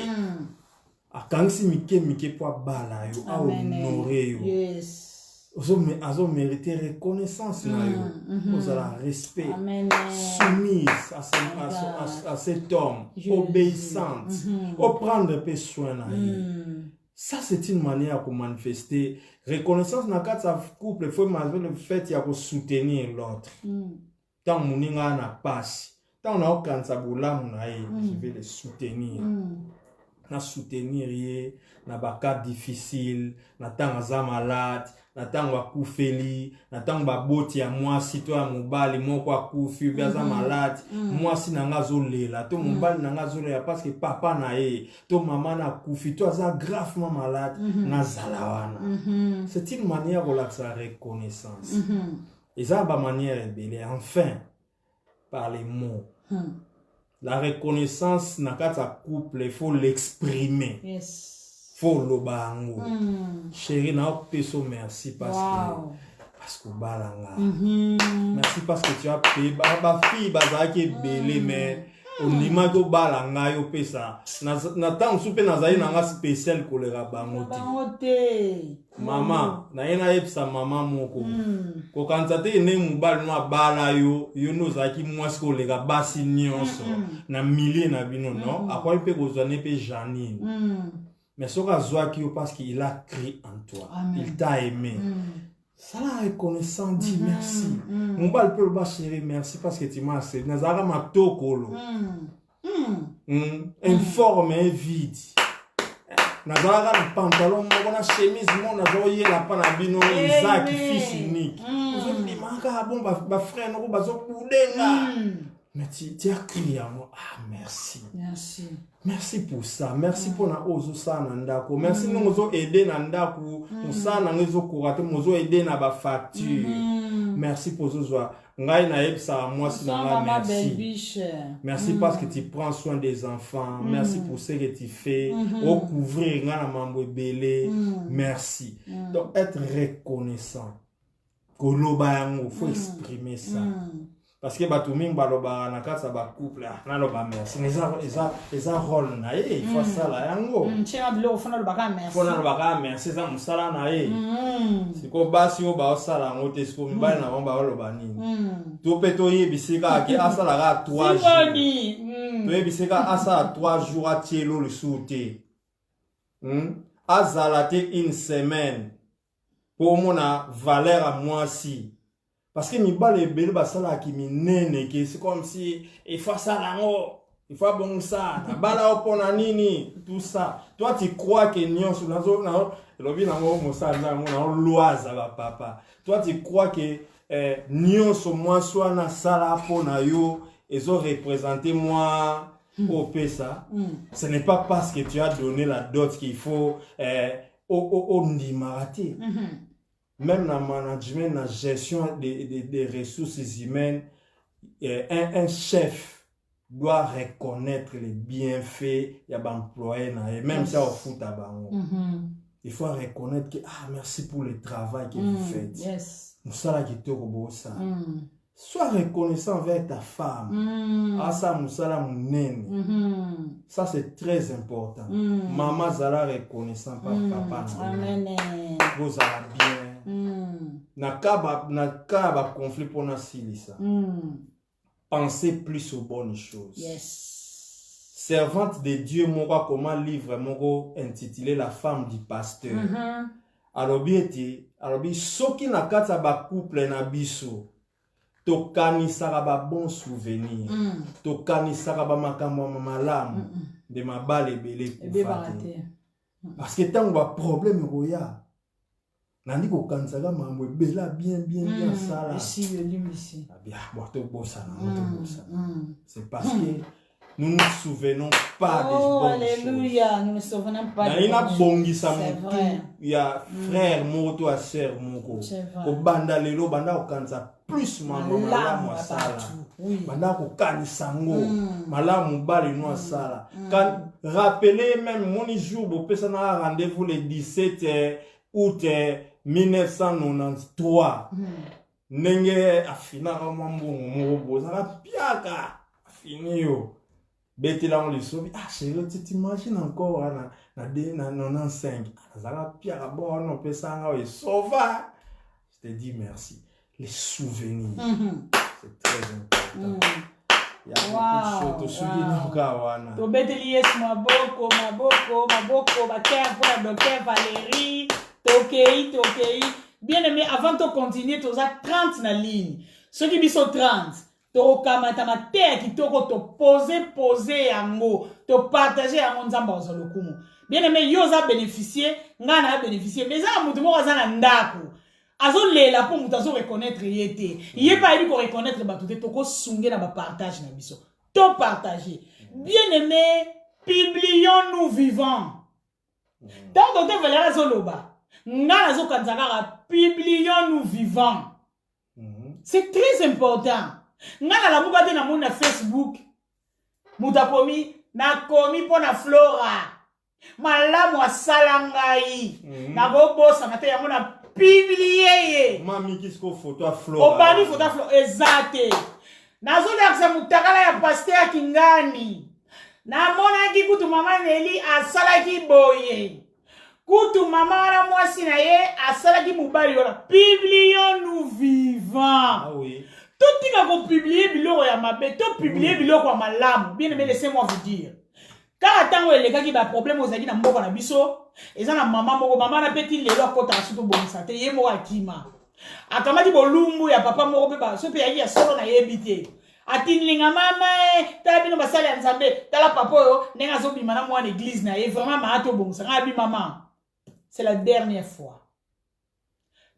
Akangisi mike pour bala yo, a honorer yo. Yes. Azo mérité reconnaissance vous avez respect soumise à cet homme obéissante au prendre peu soin ça c'est une manière pour manifester reconnaissance dans quatre couple il faut malgré le fait de soutenir l'autre tant moninga na passe tant on a aucun sabula je vais le soutenir na soutenir na baka difficile na tanga za malade na tanga kufeli na tanga boti ya moi si toi mobali moko akufi biaza malade moi si nanga zolela to mobali nanga zolela parce que papa na ye to maman na kufi to za gravement malade na zalawana c'est une manière de la reconnaissance et ça ba manière belle enfin par les mots. La reconnaissance na kata couple il faut l'exprimer. Yes. Faut le bango. Chérie na peso merci parce que balanga. Merci parce que tu as payé ba fille bazaki belé mais ondima ko bala ngayo pesa na temps soupe nazali nanga spécial kolera bangote mama na yena epsa mama moko ko kanzate ne mubali no bala yo nozaki mwasi kolera basi nyonso na millier na bino non akoy pe kozane pe Janine mais soka zwaki yo parce qu'il a cru en toi. Il t'a aimé. Ça la reconnaissant dit merci. Mon bal peut le chéri merci parce que tu m'as assez. Nazara ma tokolo. Informe et vide. Nazara le pantalon, mon chemise, mon nazoye la panabino, Isaac fils unique. Vous me manka bon ba frère no ba zo kudenga. Mais tu as crié à moi. Ah merci. Merci. Merci pour ça. Merci pour na ozo sa nandako. Merci nous ozo aider nandako. Nous sa na ngezo kurate mozo aider na ba facture. Merci pour zo zoa. Ngai na epsa moi si na merci. Merci parce que tu prends soin des enfants. Merci pour ce que tu fais. Au couvrir nga na mambo belé. Merci. Donc être reconnaissant. Koloba yango faut exprimer ça. Parce que batuming baloba na kasa ba couple na loba merci eza rôle na il faut ça la yango chema bilo fona loba ka merci fona loba ka merci za musala na siko basi o ba osala ngote siko mbali na ba loba nini to peto yebisika ki asala ka 3 jours to yebisika asala 3 jours a tielo le souté azala te une semaine pour mona valeur à moi si. Parce que mibale ebele basala ki minene ke c'est comme si il faut ça lango il faut bon ça bala opona nini tout ça toi tu crois que nion sur la zone na lobi na ngo mosa na loaza ba papa toi tu crois que nion sur moi soit na sala pona yo ezo représenter moi au pesa ce n'est pas parce que tu as donné la dot qu'il faut au ndimaraté. Même dans le management, dans la gestion des ressources humaines, un chef doit reconnaître les bienfaits de l'employé, même ça au foot à bango. Il faut reconnaître que merci pour le travail que vous faites. Nous sommes ça. Sois reconnaissant envers ta femme. Ça, ça c'est très important. Maman Zala reconnaissant par papa. Vous allez bien. Nakaba conflit pour na silisa. Pensez plus aux bonnes choses. Servante de Dieu, mon comment livre mon intitulé La femme du pasteur. Alors bien soki na kata ba couple na biso. Tokani saraba bon souvenir. Tokani saraba makambo malamu de mabale belé kufate. Parce que tant ba problème goya. Nandi ko kanzaga mambo bela bien sala. Ici ici. Bien boito bossa na c'est parce que nous nous souvenons pas des bonnes choses. Alléluia, nous ne souvenons pas des bonnes choses. Bongisa mutu ya frère moto a sœur moko. Ko banda lelo banda ko kanza plus mambo malamu sala. Banda ko kanisa ngo malamu bali no sala. Quand rappeler même mon jour bo pesa na rendez-vous le 17 août 1993. Nenge afina mambo mo za piaka afini yo. Beti là on le sauve. Chérie, tu t'imagines encore na 95. Zala piaka bon on peut ça et sauva. Je te dis merci. Les souvenirs. C'est très important. Il y a beaucoup de choses. To beteli yes maboko baker pour la docteur Valérie. Tokei. Bien aimé, avant de continuer, tu as 30 na ligne. Ceux qui sont 30, tu as terre qui te poser yango, te partager yango nzamba ozolokumu. Bien aimé, yo za bénéficier, ngana a bénéficier, mais ça mutu mo za na ndako. Azo lela pour mutu azo reconnaître yete. Yé pas lui ko reconnaître ba tout to ko sunge na ba partage na biso. To partager. Bien aimé, publions-nous vivants. Tant docteur Valérie Zoloba. Ngana zo kanzaka publions-nous vivants. C'est très important. Ngana la mukate na mona Facebook. Mutakomi na komi pona Flora. Malamu asalangai. Na go bossa na te ya mona publier. Mami kisko photo Flora. Obani photo Flora exacte. nazolakisa mutakala ya pasteur Kingani namonaki kutu mama Neli asalaki boye kutu mama wana mwasi na ye asalaki mobali wana publions nous vivants. Ah oui. Tout tika ko publier biloko ya mabe to publier biloko ya malamu. Bien aimé, laissez-moi vous dire, car tango elekaki ba problème ozaki na mboka na biso eza na mama moko mama na peti lelo akota suto bonisa te ye moko akima akamati bolumbu ya papa moko pe ba so pe ya solo na yebite atinlinga mama tala bino basali ya nzambe tala papa oyo ndenge azobima na mwana église na ye vraiment maato bonisa ngabi mama. C'est la dernière fois.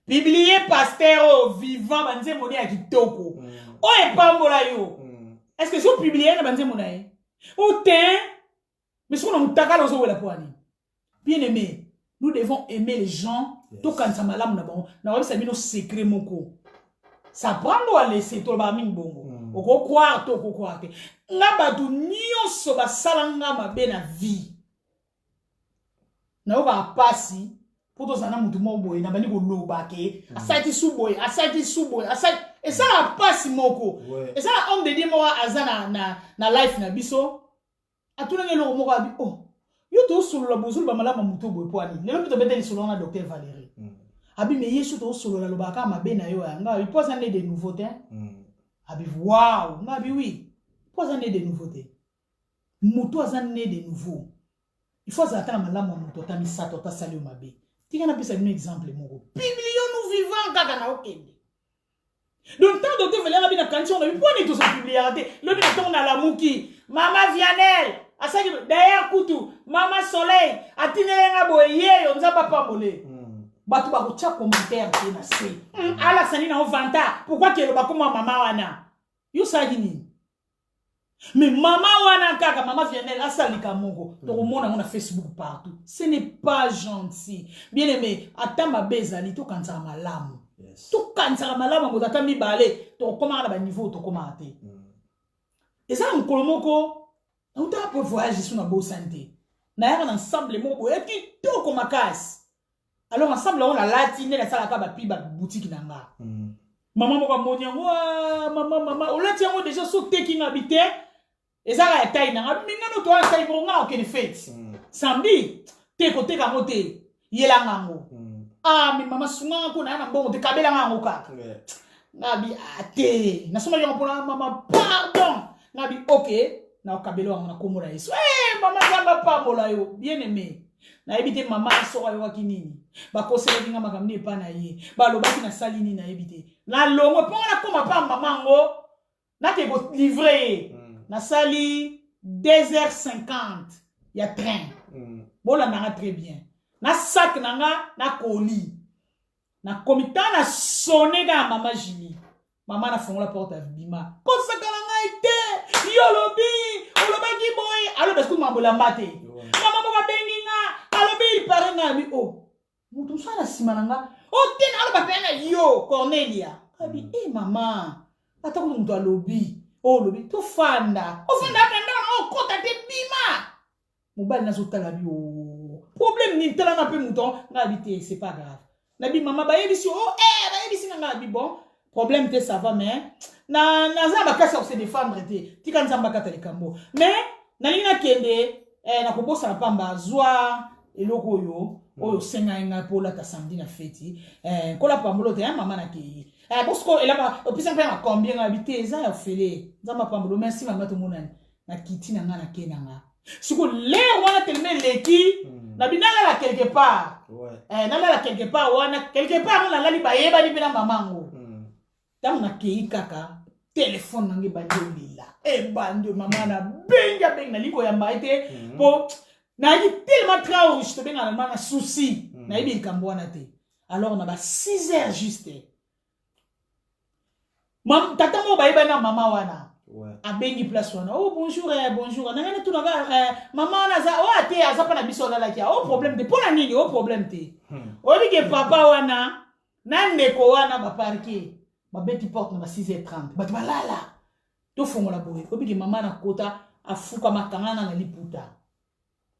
Publier pasteur vivant banze moni ya kitoko. O e pambola yo. Est-ce que si vous publiez na banze mona ou ten mais si on mutaka lozo wela poani. Bien aimé, nous devons aimer les gens to kanza malamu na bango. Na wabisa bino secret moko. Ça prend à laisser to ba mingi bongo. Oko croire to ko croire. Nga batu nyonso ba salanga mabe na vie. Na oba pasi pour tous ana mutu mo boy na bani ko loba ke asati suboy asati et ça la pasi moko et ça homme de Dieu mo azana na life na biso atuna ngelo moko abi oh yo to solo la bozulu ba malama mutu boy poani lelo pito beteli solo na docteur Valérie abi me yesu to solo la loba ka mabe na yo nga il pose année de nouveauté abi waouh nga abi oui pose année de nouveauté mutu azana de nouveau. Il faut attendre malamu mutu ta misato ta sali o mabe. Tika na pesa un exemple moko. Publions nous vivants kaka na okende. Donc tant docteur Valérie abi na kanti on a eu point tout ça publiarité. Le bi na na la muki. Mama Vianel, asaki d'ailleurs kutu, Mama Soleil, atinelenga boye yo nza papa mole. Batu ba ko tia commentaire te na se. Ala sani na ovanta. Pourquoi que le ba koma mama wana? Yo sagini. Mais maman wana kaka mama Vianel asalika mongo to komona na Facebook partout. Ce n'est pas gentil. Bien aimé, atama bezali to kanza malamu. To kanza malamu ngo tata mibale to koma na ba niveau to koma te. Et ça on kolomoko on t'a pour voyager sur na bonne santé. Na yaka ensemble moko et qui to koma casse. Alors ensemble on la latine la sala ka ba pi ba boutique na nga. Maman moko monia wa mama on la tiango déjà so taking habité. Et ça la taille na minga no to sa ibonga okene fête samedi te ko te ka mote yela ngango ah mi mama sunga ko na bongo te kabela ngango ka ngabi ate na soma yo pona mama pardon ngabi OK na kabelo na komora yeso mama zamba pambola yo bien aimé na ebite mama so yo wakinini ba kosele kinga makamni pa na ye ba lobaki na salini na ebite na longo pona koma pa mama ngo na ke ko livrer na sali 2h50 ya train bola nanga très bien na sac nanga na colis na komita na sonné ga mama Julie mama na fongola porte à bima ko saka nanga ite yo lobi olobaki boy alo parce que mambola mbate mama mo bengi nga alobi il paraît na bi oh mutu sana sima nanga o ten alo ba pena yo Cornelia abi mama ata ko mutu alobi oh lobi to fanda o fanda tenda o kota te bima mobile na zotala bi o problème ni tala na pe mouton nga habité c'est pas grave na bi mama ba yebisi oh ba yebisi nga bi bon problème te ça va mais na za ba kasa se défendre te tika nzamba kata likambo mais na lina kende na kobosa na pamba zwa eloko yo oyo senga nga pola ta samedi na feti kola pambolo te mama na ke parce que elle a opisa pa combien habité za ya fele nzamba pambolo merci mama to monani na kiti na nga na kenanga siko le wana tellement leki na binala la quelque part na la quelque part wana quelque part na lali ba yeba ni bina mamango tam na kei kaka téléphone nangi bandio lila bandio mama na benga na liko ya maite po na yi tellement trop riche to benga na souci na yibi kambo wana te alors na ba 6h juste mam tata mo ba yeba na mama wana a bengi place wana oh bonjour bonjour na ngana tu na mama na za o ate azapa na biso la kia oh problème te pona nini oh problème te o dige papa wana na ndeko wana ba parquer ba beti porte na 6h30 ba balala to fongola boye o dige mama na kota afuka makangana na liputa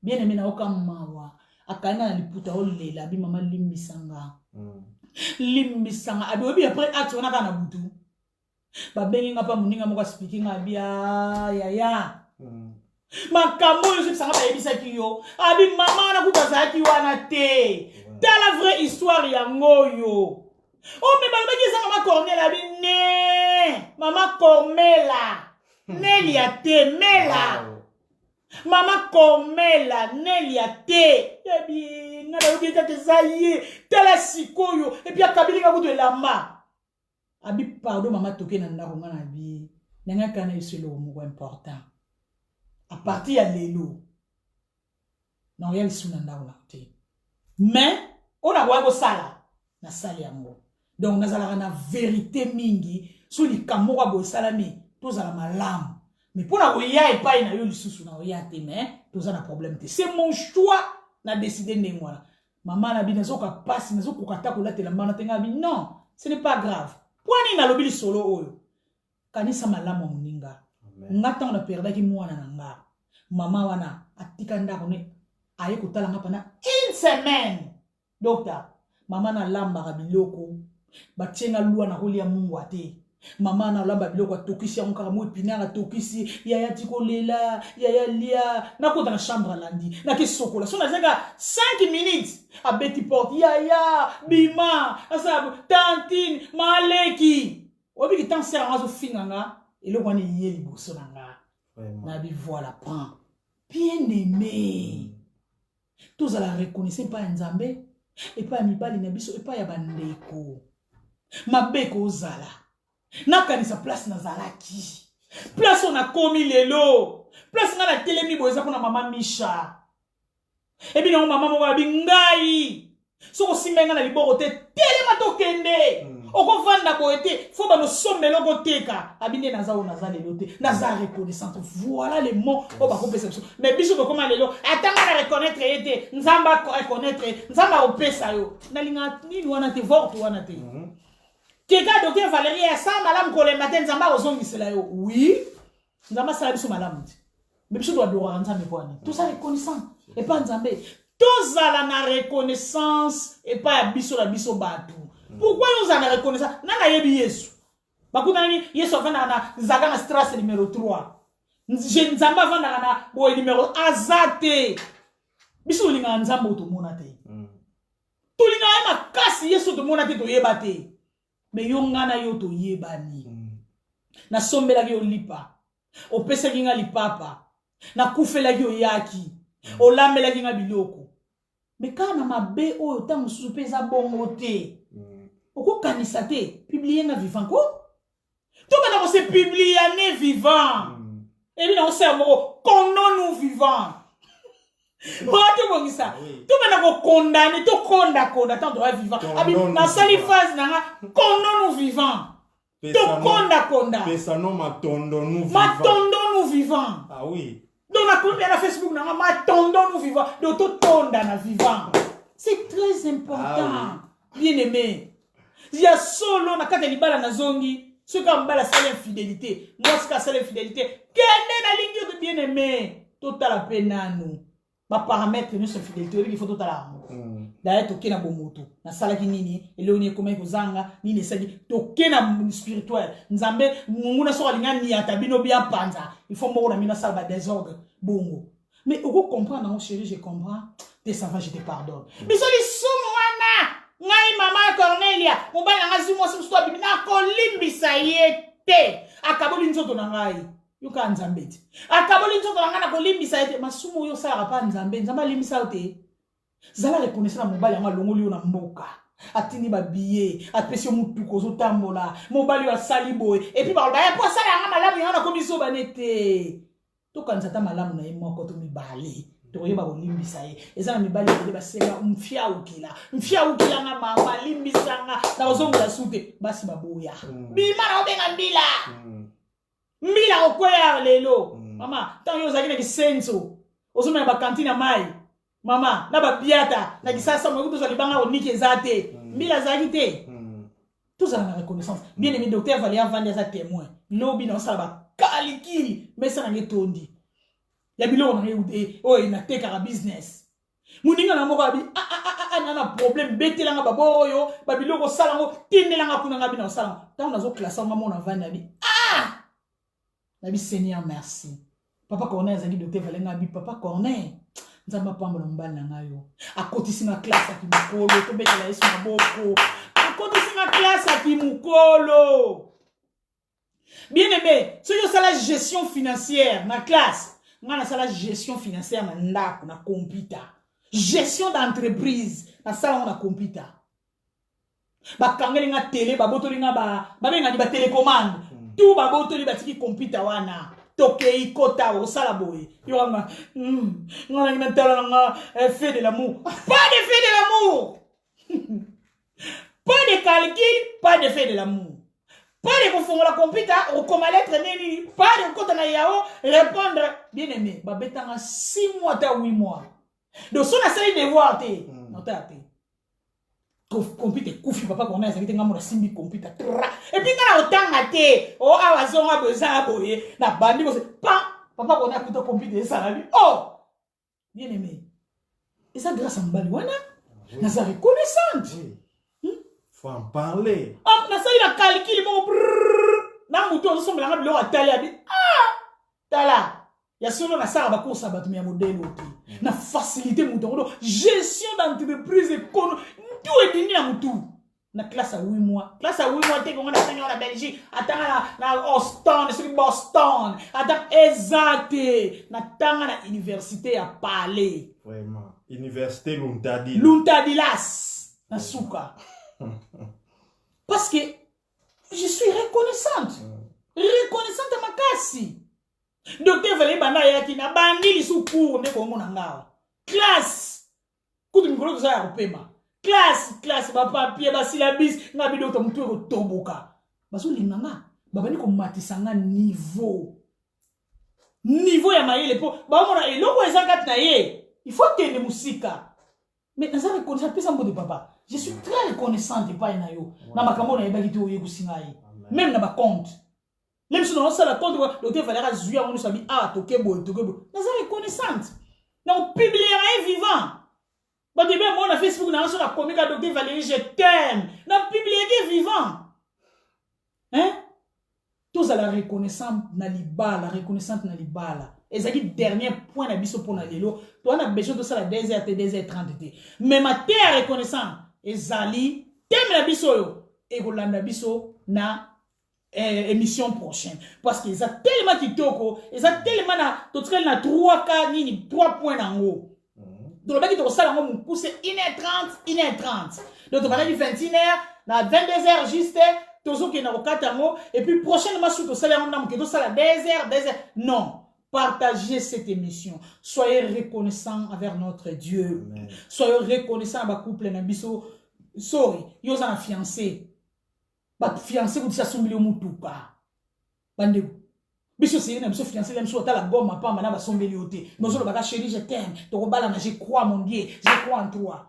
bien aimé na okamawa akana na liputa o lela bi mama limbisanga abi obi après ati wana kana butu ba bengi nga pa muninga moko speaking abia ya makambo yo sanga ba yebisa ki yo abi mama na kubaza ki wana te ta la vraie histoire ya ngoyo oh mais ba baki sanga ma Cornel abi ne mama Cormela Nelia te mela mama Cormela Nelia te yabi ngala ubi ta zaye tela sikoyo et puis akabili nga kuto lamba abi pardon mama toke na ndako ngana bi nanga kana iselo mo important à partir ya lelo na yel suna ndako na te mais on a wa ko sala na sala yango donc nazala na vérité mingi so likambo kwa bo salami tozala malamu mais pour na oya epai na yo lisusu na oya te mais tozala problème te c'est mon choix na décider ndengwana maman na bina zoka passe na zoka kata ko latela mbana tenga bi non ce n'est pas grave pwani na lobi solo oyo kanisa malamu muninga ngata on a perdu ki mwana na nga mama wana atika ndako ne aye kotala nga pana une semaine docteur mama na lamba ka biloko batienga lua na kolia mungu ate mama na lamba biloko atokisi yango kaka mo epinaka atokisi yaya tikolela yaya lia nakota na chambre landi nakisokola so nazanga 5 minutes abeti porte yaya bima asa tantine maleki obiki tant sera ngazo finganga eloko wani ye liboso na nga na bi voilà pan bien aimé tous à la reconnaissance pas nzambe et pas mibali na biso et pas ya bandeko mabeko ozala nakanisa place nazalaki place on a komi lelo place nga na telemi boza kuna mama Misha ebi na mama moko abi ngai soko simenga na liboko te telema to kende oko vanda boete fo ba no sommelo ko teka abinde naza o naza lelo te naza reconnaissante voilà les mots o ba ko pesa mais biso ko koma lelo atanga na reconnaître ete nzamba ko reconnaître nzamba o pesa yo nalinga nini wana te vorto wana te Keka docteur Valérie a ça madame ko le matin nzamba ozongisela yo oui nzamba sala biso madame mais biso doit adorer nzambe bwani tout ça reconnaissant et pas nzambe tous à la reconnaissance et pas biso la biso batu pourquoi nous en reconnaissance nana yebi yesu bakuna ni yesu avana na zaga na stress numéro 3 je nzamba avana na boy numéro azate biso linga nzamba to mona te to linga ma kasi yesu to mona te to yeba te mais yo ngana yo to yebani na sombela ki yo lipa opesa ki nga lipapa na kufela ki yo yaki olambela ki nga biloko mais kana mabe oyo tango susu peza bongo te oko kanisa te publier na vivant ko to bana ko se publier ne vivant et bien on sait moko condamne nous vivant Watu bongisa. Tu bana ko condamner, to konda tant de vivant. Abi na sali phase na kondo nous vivant. To konda. Pesa no matondo nous vivant. Matondo nous vivant. Ah oui. Donc na compte na Facebook na matondo nous vivant. Donc to tonda na vivant. C'est très important. Bien aimé. Il y a solo na kata libala na zongi. Ce qui mbala sali infidélité. Moi ce qui sali infidélité. Kende na lingi de bien aimé. Total la penanu. Ba paramètre nous sur fidélité il faut tout à l'amour d'ailleurs toke na bomoto na sala ki nini eloni komai kozanga nini sali toke na spirituel nzambe munguna so alinga ni atabino bien panza il faut moko na mina sala désordre bongo mais oko comprendre mon chéri je comprends te ça va je te pardonne mais so li sumu wana ngai mama Cornelia mobala ngazi mo so to bibina ko limbisa yete akaboli nzoto na ngai yoka nzambe ti akaboli nzoto ngana ko limbisa ete masumu yo sala pa nzambe nzamba limbisa te zala reconnaissance na mobali nga longoli yo na mboka atini ba billet apesi mutu ko zo tambola mobali wa sali boy et puis ba ya po sala nga malamu yana ko biso banete to kanza ta malamu na imoko to mibali to yeba ko limbisa ye eza na mibali ko ba senga mfia ukila nga mama limbisa nga na ozongo la sute basi baboya bima na obenga mbila mbila okwea lelo mama tant yo zaki na kisenso ozomena ba kantina mai mama na ba biata na kisasa mo kuto libanga onike zate mbila zaki te tout ça na reconnaissance bien aimé docteur Valérie vendre sa témoin lobi na sala ba kalikili mais ça na ngetondi ya bilo na ngeude o ina teka business Muninga na moko abi nana problème betelanga baboroyo babiloko salango tindelanga kuna ngabi na salango tant nazo classer nga mona vani abi nabi Seigneur merci papa Corneille azali docteur valenga abi papa Corneille nzamba pambola mbali na ngayo akotisi na classe ki mukolo to betela yesu maboko akotisi na classe ki mukolo bien aimé so yo sala gestion financière na classe ngana sala gestion financière na ndako na computer gestion d'entreprise na sala na computer bakangeli nga télé babotoli nga babenga di ba télécommande tout babotoli batiki computer wana tokei kota o sala boye yo nga ngana ngina tala nga fait de l'amour pas de fait de l'amour pas de calcul pas de fait de l'amour pas de confondre la computer ou comme lettre neni pas de kota na yao répondre bien aimé babetanga 6 mois ta 8 mois donc son asali devoir te nota te computer kufi papa qu'on a ezaki nga mona simbi computer et puis kana otanga te o awazonga besoin boye na bandi ko papa qu'on a kuto computer ça la oh bien aimé et ça grâce à mbali wana na sa reconnaissante faut en parler na sali la calcul mo na muto so mbala ngabilo atali abi tala ya solo na sala bakosa batu ya modèle oti na facilité muto gestion d'entreprise économique tout est dini à mutu na classe à 8 mois classe à 8 mois te qu'on a tenu en Belgique attends na Austin sur Boston attends exact na tanga na université à parler vraiment université Luntadilas na suka parce que je suis reconnaissante à ma kasi docteur Valérie Banda yaki na bandi li sous cours ne ko mona ngawa classe kutu mikolo to sa kopema classe ba papier ba syllabus ngabi docteur mutu ko toboka baso linganga babani ko matisanga niveau ya mayele po ba mona eloko ezanga na ye il faut que ne musika mais naza reconnaissant pesa mbo de papa je suis très reconnaissante pa na yo na makambo na yebaki to yebusinga ye même na ba compte même si on a la compte l'auteur Valérie Zuya on nous a mis tokebo naza reconnaissante donc publier vivant ba début moi na Facebook na sur la comique docteur Valérie je t'aime na publier vivant hein tous à la reconnaissance na libala ezaki dernier point na biso pour na lelo to na besoin de ça la 2h te 2h30 mais ma terre reconnaissant ezali thème na biso yo e kolanda biso na émission prochaine parce que ils a tellement kitoko ils a tellement na to train na 3 points nango donc le mec qui te sala ngo pousse 1h30 donc on va dire 21h na 22h juste tozo ki na okatango et puis prochainement sous to sala ngo na to sala 2h non. Partagez cette émission. Soyez reconnaissants envers notre Dieu. Amen. Soyez reconnaissants à ma couple na biso. Sorry, yo za fiancé. Ba fiancé vous ça sombili mutuka. Bande. Biso c'est na biso fiancé na biso ta la gomme pa mana ba sombeli oté. Nozo ba ka chérie je t'aime. To bala na je crois mon Dieu. Je crois en toi.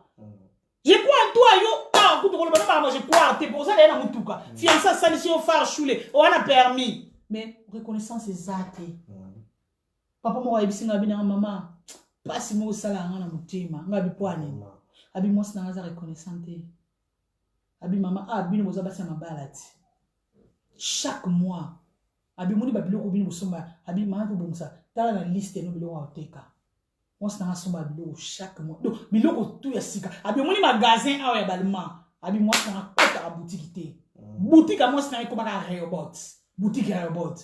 Je crois en toi yo. Kuto ko ba je crois te pour ça na mutuka. Fiancé ça ici au phare choulé. On a permis. Mais reconnaissance exacte. Papa mo ayebisi nga bina maman pasi mo sala nga na mutima nga bipwane abi mo sina nga reconnaissante abi maman abi mo za basa mabalati chaque mois abi moni ba biloko bini bosomba abi maman to bomsa tala na liste no biloko oteka mo sina nga somba biloko chaque mois donc biloko tout ya sika abi moni magasin awa ya balma abi mo sina nga kota boutique te boutique mo sina ko ba robot boutique robot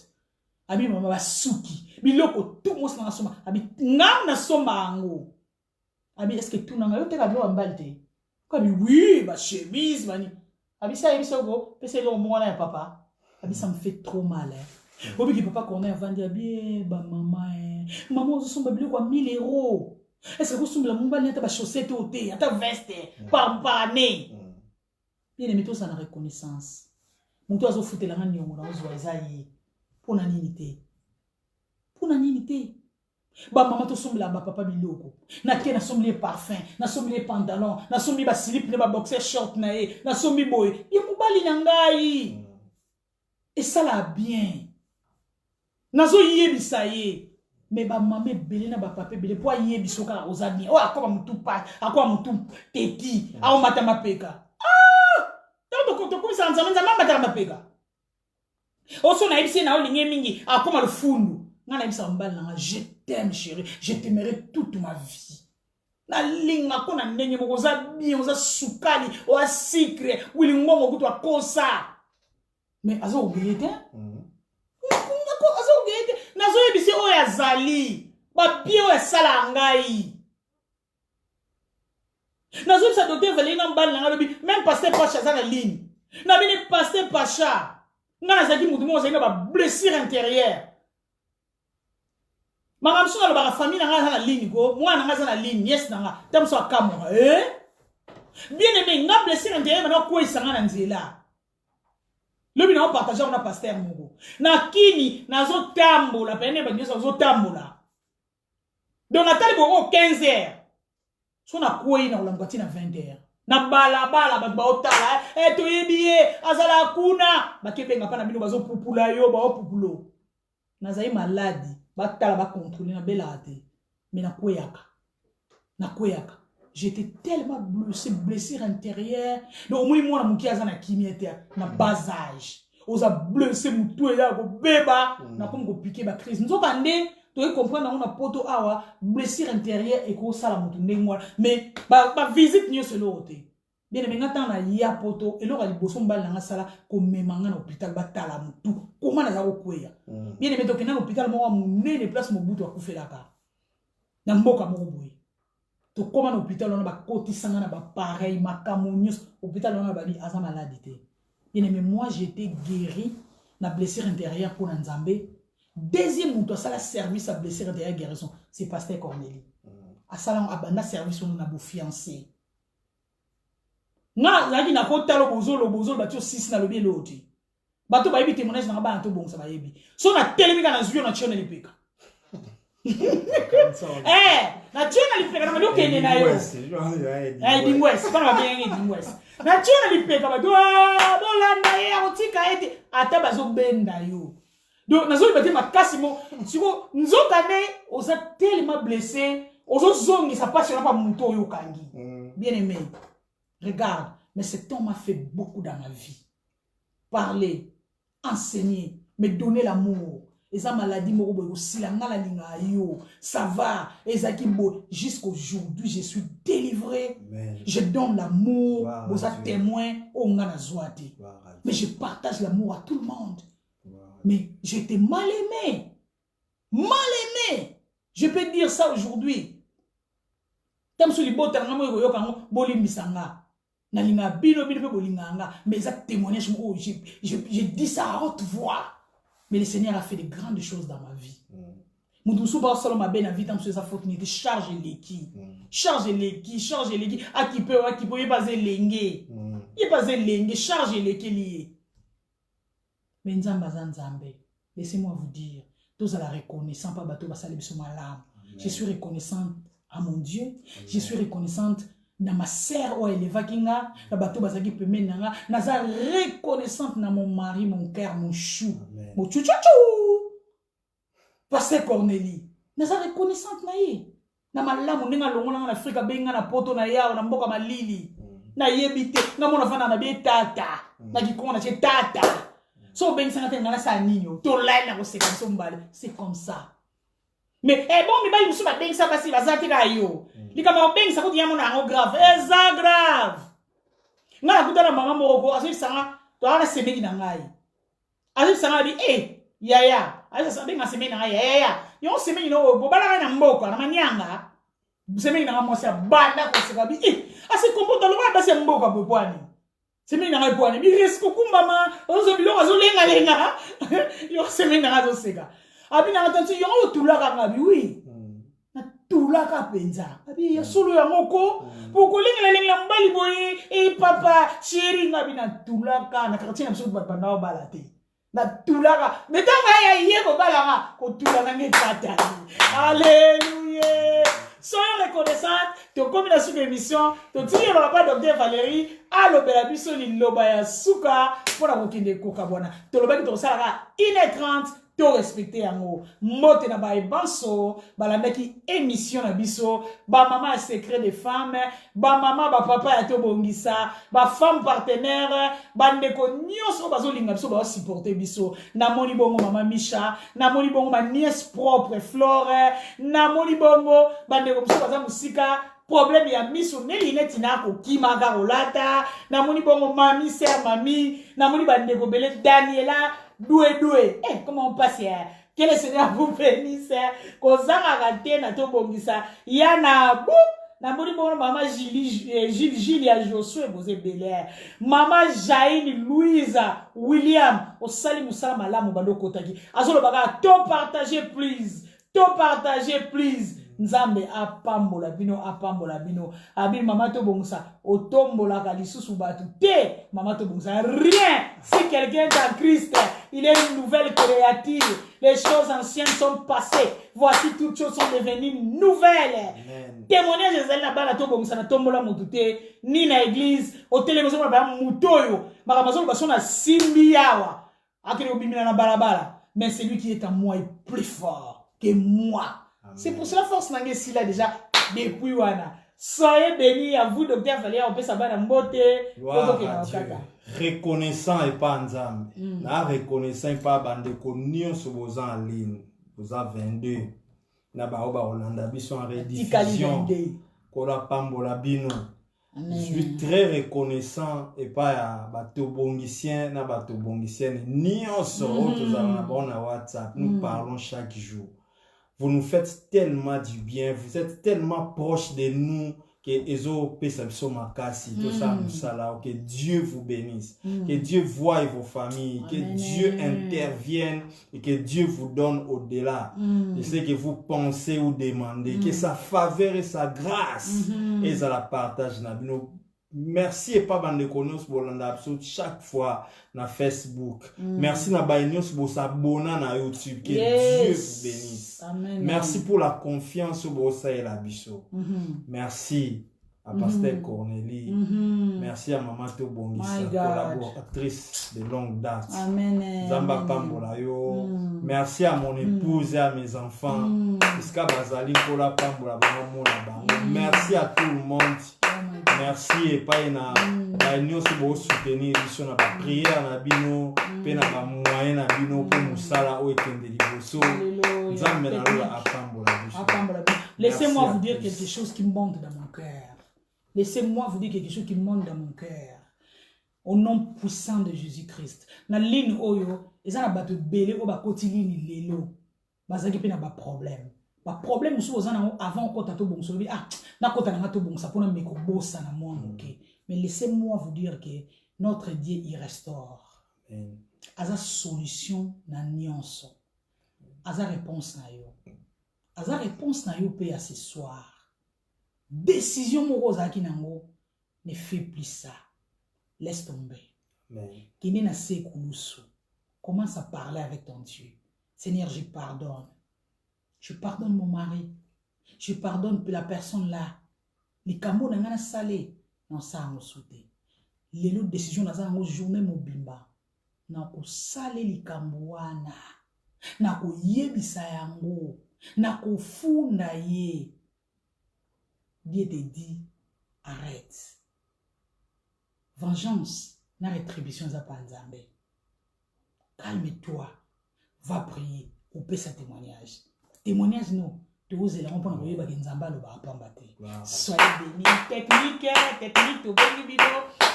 abi mama basuki biloko tout mo na soma abi ngam na soma ango abi est-ce que tout nanga yo te ka bilo mbalte ko abi oui ba chemise bani abi ça yebi soko pese lo mo na ya papa abi ça me fait trop mal obi ki papa qu'on a vendu abi ba maman ozo somba biloko 1000 €. Est-ce que vous somba mon bali ta ba chaussette au thé ta veste par année bien aimé tout ça na reconnaissance mon toi zo futela ngani ngo na ozo ezai Pour nanité. Ba maman to sombla ba papa biloko. Na ke na sombli parfum, na sombli pantalon, na sombli ba slip ne ba boxer short na e, na sombli boy. Ye mobali na ngai. Et ça la bien. Nazo yebisa ye. mais ba maman belé na ba papa belé po yé bisoka ozani o akoma mutu pa akoma mutu teti a mata mapeka donc to ko sa nzambe mata mapeka o so na ibisi na o linge mingi akoma le fundu ngana ibisa mbala nga je t'aime chérie je t'aimerai toute ma vie na linga ko na ndenge moko za bien za sukali o secret wili ngongo kutu akosa mais azo oublié nazo yebisi oyo azali babie oyo esala ngai nazo yebisa docteur Valérie na mbali na nga lobi même pasteur Pacha aza na ligne na bini pasteur Pacha nga nazalaki mutu moko ozali na bablessure intérieure makambo so nalobaka famille na nga aza na ligne ko mwana na nga aza na ligne yes na nga ta moso akamoka bien aimé nga blessure intérieure mana okweyisa nga na nzela lobi na opartage na pasteur moko na kini nazo tambola pene ba nyoso zo tambola donc natali bo 15h so na kwei na ulangati na 20h na bala ba otala to yebie azala kuna bakebenga pa na bino bazo pupula yo ba opupulo nazai maladi batala ba contrôler na belate mais na kweyaka j'étais tellement blessé intérieur donc moi na muki azana kimieté na bas âge oza blessé mutu ya ko beba na comme ko piquer ba crise nzoka nde to comprendre na poto awa blessure intérieure et ko sala mutu ndengwa mais ba visite nyo selo ote bien aimé ngata na ya poto eloko ali boso mbala na sala ko memanga na hôpital batala mutu comment na za ko kweya bien aimé to kena na hôpital mo munene place mo butu akufelaka na mboka mo boye to koma na hôpital on ba kotisanga na ba pareil makamonyos hôpital on ba bi aza maladie. Bien aimé, moi j'étais guéri na blessure intérieure pour Nzambe. Deuxième mouton, ça la service à blessure intérieure guérison, c'est pasteur Cornélie. À ça là abanda service on a beau fiancé. Na la na kota lo bozo batio 6 na lobi loti. Bato ba yebi témoignage na ba to bon ça ba yebi. So na telemi na zuyo na chiona lipeka. Na chiona lipeka na mado kende na yo. Dingwes, pas na bien dingwes. Na chiona lipeka ba do bolanda ya otika eti ata bazo benda yo. Donc nazo libate makasi mo siko nzoka ne oza tellement blessé, ozo zongi ça passe na pas muto yo kangi. Bien aimé. Regarde, mais cet homme a fait beaucoup dans ma vie. Parler, enseigner, me donner l'amour. Et ça maladie ça va. Et ça jusqu'aujourd'hui, je suis délivré. Amen. Je donne l'amour aux témoins. Mais je partage l'amour à tout le monde. Mais j'étais mal aimé. Mal aimé. Je peux dire ça aujourd'hui. Comme sur les bottes, mais ça témoignage, je dis ça à haute voix. Mais le Seigneur a fait de grandes choses dans ma vie. Moudoussou ba solo ma belle vie dans sa faute ni charge l'équipe. Charge l'équipe, charge l'équipe. A qui peut y passer lengue. Y passer lengue, charge l'équipe lié. Mais Nzambe, laissez-moi vous dire, tous à la reconnaissance pas bateau basali biso malam. Je suis reconnaissante à mon Dieu. Je suis reconnaissante na ma sœur ou éleva kinga na bato bazaki pemé nanga naza reconnaissante na mon mari, mon cœur, mon chou, mon chouchou pasteur Cornélie naza reconnaissante na ye na malamu ninga longola na Afrika benga na poto na yao na mboka malili na yebite na mona fana na be tata na kikona che tata so benga sanga na sa ninyo to lai na ko se comme ça c'est comme ça. Mais bon, mais il me semble que ça passe, il va s'attirer yo. Il comme on beng ça quand il y a mon ango grave, ça grave. Na kuta na mama moroko, aso sanga, to ana semeki na ngai. Aso sanga bi yaya, aso sanga benga semeki na ngai yaya. Yo semeki no bo bala na mboko na manyanga. Semeki na mo sa banda ko se bi aso kompoto lo ba se mboko bo pwani. Semeki na ngai pwani, bi risque kumbama, ozo bilo azo lenga. Yo semeki na azo seka. Abi na attention yo tulaka ngabi oui na tulaka penza abi ya solo ya moko poko lenga mbali boye e papa chéri ngabi na tulaka na quartier na biso banda o balate na tulaka metanga ya yego balanga ko tulaka ngekata. Alléluia. Soyons reconnaissants de comme la sous-émission to tire le papa docteur Valérie alo bela biso li loba ya suka pour la kokinde koka bona to loba ki to sala 1h30 to respecter yango mbote na ba ebanso balandaki émission na biso ba mama secret des femmes ba mama ba papa ya to bongisa ba femme partenaire ba ndeko nyonso bazolinga biso ba supporter biso na moni bongo mama Misha na moni bongo ma nièce propre Flore na moni bongo ba ndeko biso baza musika problème ya miso nelineti na ko kimaka rolata na moni bongo mami sœur mami na moni ba ndeko belé Daniela doué comment on passe hier que le Seigneur vous bénisse kozanga kate na to bongisa yana bu na moni bongo mama Gilles ya Josué Bozé Belair mama Jaine Louisa William osali musala malamu bando kotaki azolo baka to partager please Nzambe apambola bino abi mama to bongsa otombola ka lisusu batu te mama to bongsa rien si quelqu'un est en Christ il est une nouvelle créature les choses anciennes sont passées voici toutes choses sont devenues nouvelles témoignage ezali na bana to bongsa na tombola mutu te ni na église otelemezo na ba mutoyo makamazo baso na simbi yawa akiri obimina na balabala mais celui qui est en moi est plus fort que moi. C'est pour cela force nange si là déjà depuis wana. Soyez bénis à vous docteur Valéa on peut savoir na mbote reconnaissant et pas nzambe. Na reconnaissant et pas bande ko nyonso boza en ligne. Boza 22. Na ba oba Hollanda biso en rediffusion. Ko la pambola bino. Je suis très reconnaissant et pas à bateau bongisien na bateau bongisienne nyonso autoza na bona WhatsApp. Nous parlons chaque jour. Vous nous faites tellement du bien, vous êtes tellement proches de nous que que Dieu vous bénisse, que Dieu voie vos familles, que Dieu intervienne et que Dieu vous donne au-delà de ce que vous pensez ou demandez, que sa faveur et sa grâce et ça la partage. Merci et pas bande konos bolanda absolu chaque fois na Facebook. Merci na baignos bo s'abonner na YouTube que Dieu vous bénisse. Amen. Merci pour la confiance au bossa et la biso. Merci à Pasteur Cornélie. Merci à Maman Tobongisa, collaboratrice de longue date. Amen. Zamba Pambolayo. Merci à mon épouse et à mes enfants. Iska Bazali Kola Pambola Bango Merci à tout le monde. Merci et pas na nous sommes soutenir sur la prière na bino pe na ba moyen na bino pour musala o ekende liboso nzambe na lola apambola. Laissez-moi vous dire quelque chose qui monte dans mon cœur. Laissez-moi vous dire quelque chose qui monte dans mon cœur. Au nom puissant de Jésus-Christ. Na ligne oyo ezana bato belé o ba kotilini lelo. Bazaki pe na ba problème. Ba problème sou ozana avant ko tato bon solobi na kota na to bon ça pona meko bossa na moi OK. Mais laissez-moi vous dire que notre Dieu il restaure. Aza solution na nyonso. Aza réponse na yo. Aza réponse na yo pe à ce soir. Décision moko zaki nango ne fais plus ça. Laisse tomber. Kine na sekulusu. Commence à parler avec ton Dieu. Seigneur, je pardonne. Je pardonne mon mari. Je pardonne la personne là. Les cambo n'ont salé. Non, ça a sauté. Les autres décisions, nous avons journée mobimba. Nous avons salé les camboana. Nous avons yebisa yango. Nous avons funda ye. Dieu te dit, arrête. Vengeance, na rétribution za panzambe. Calme-toi. Va prier. Ou paie sa témoignage. Témoignage non. Soyez bénis. Technique,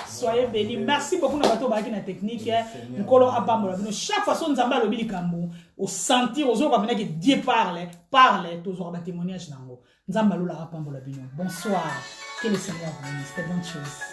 soyez bénis. Merci beaucoup na bato baki na technique. Nkolo apambola. Chaque façon nous amba lobi likambo, au sentir aux autres que Dieu parle, toujours ba témoignage nango. Nzamba lola apambola bino. Bonsoir. Que le Seigneur vous bénisse. Bonne chose.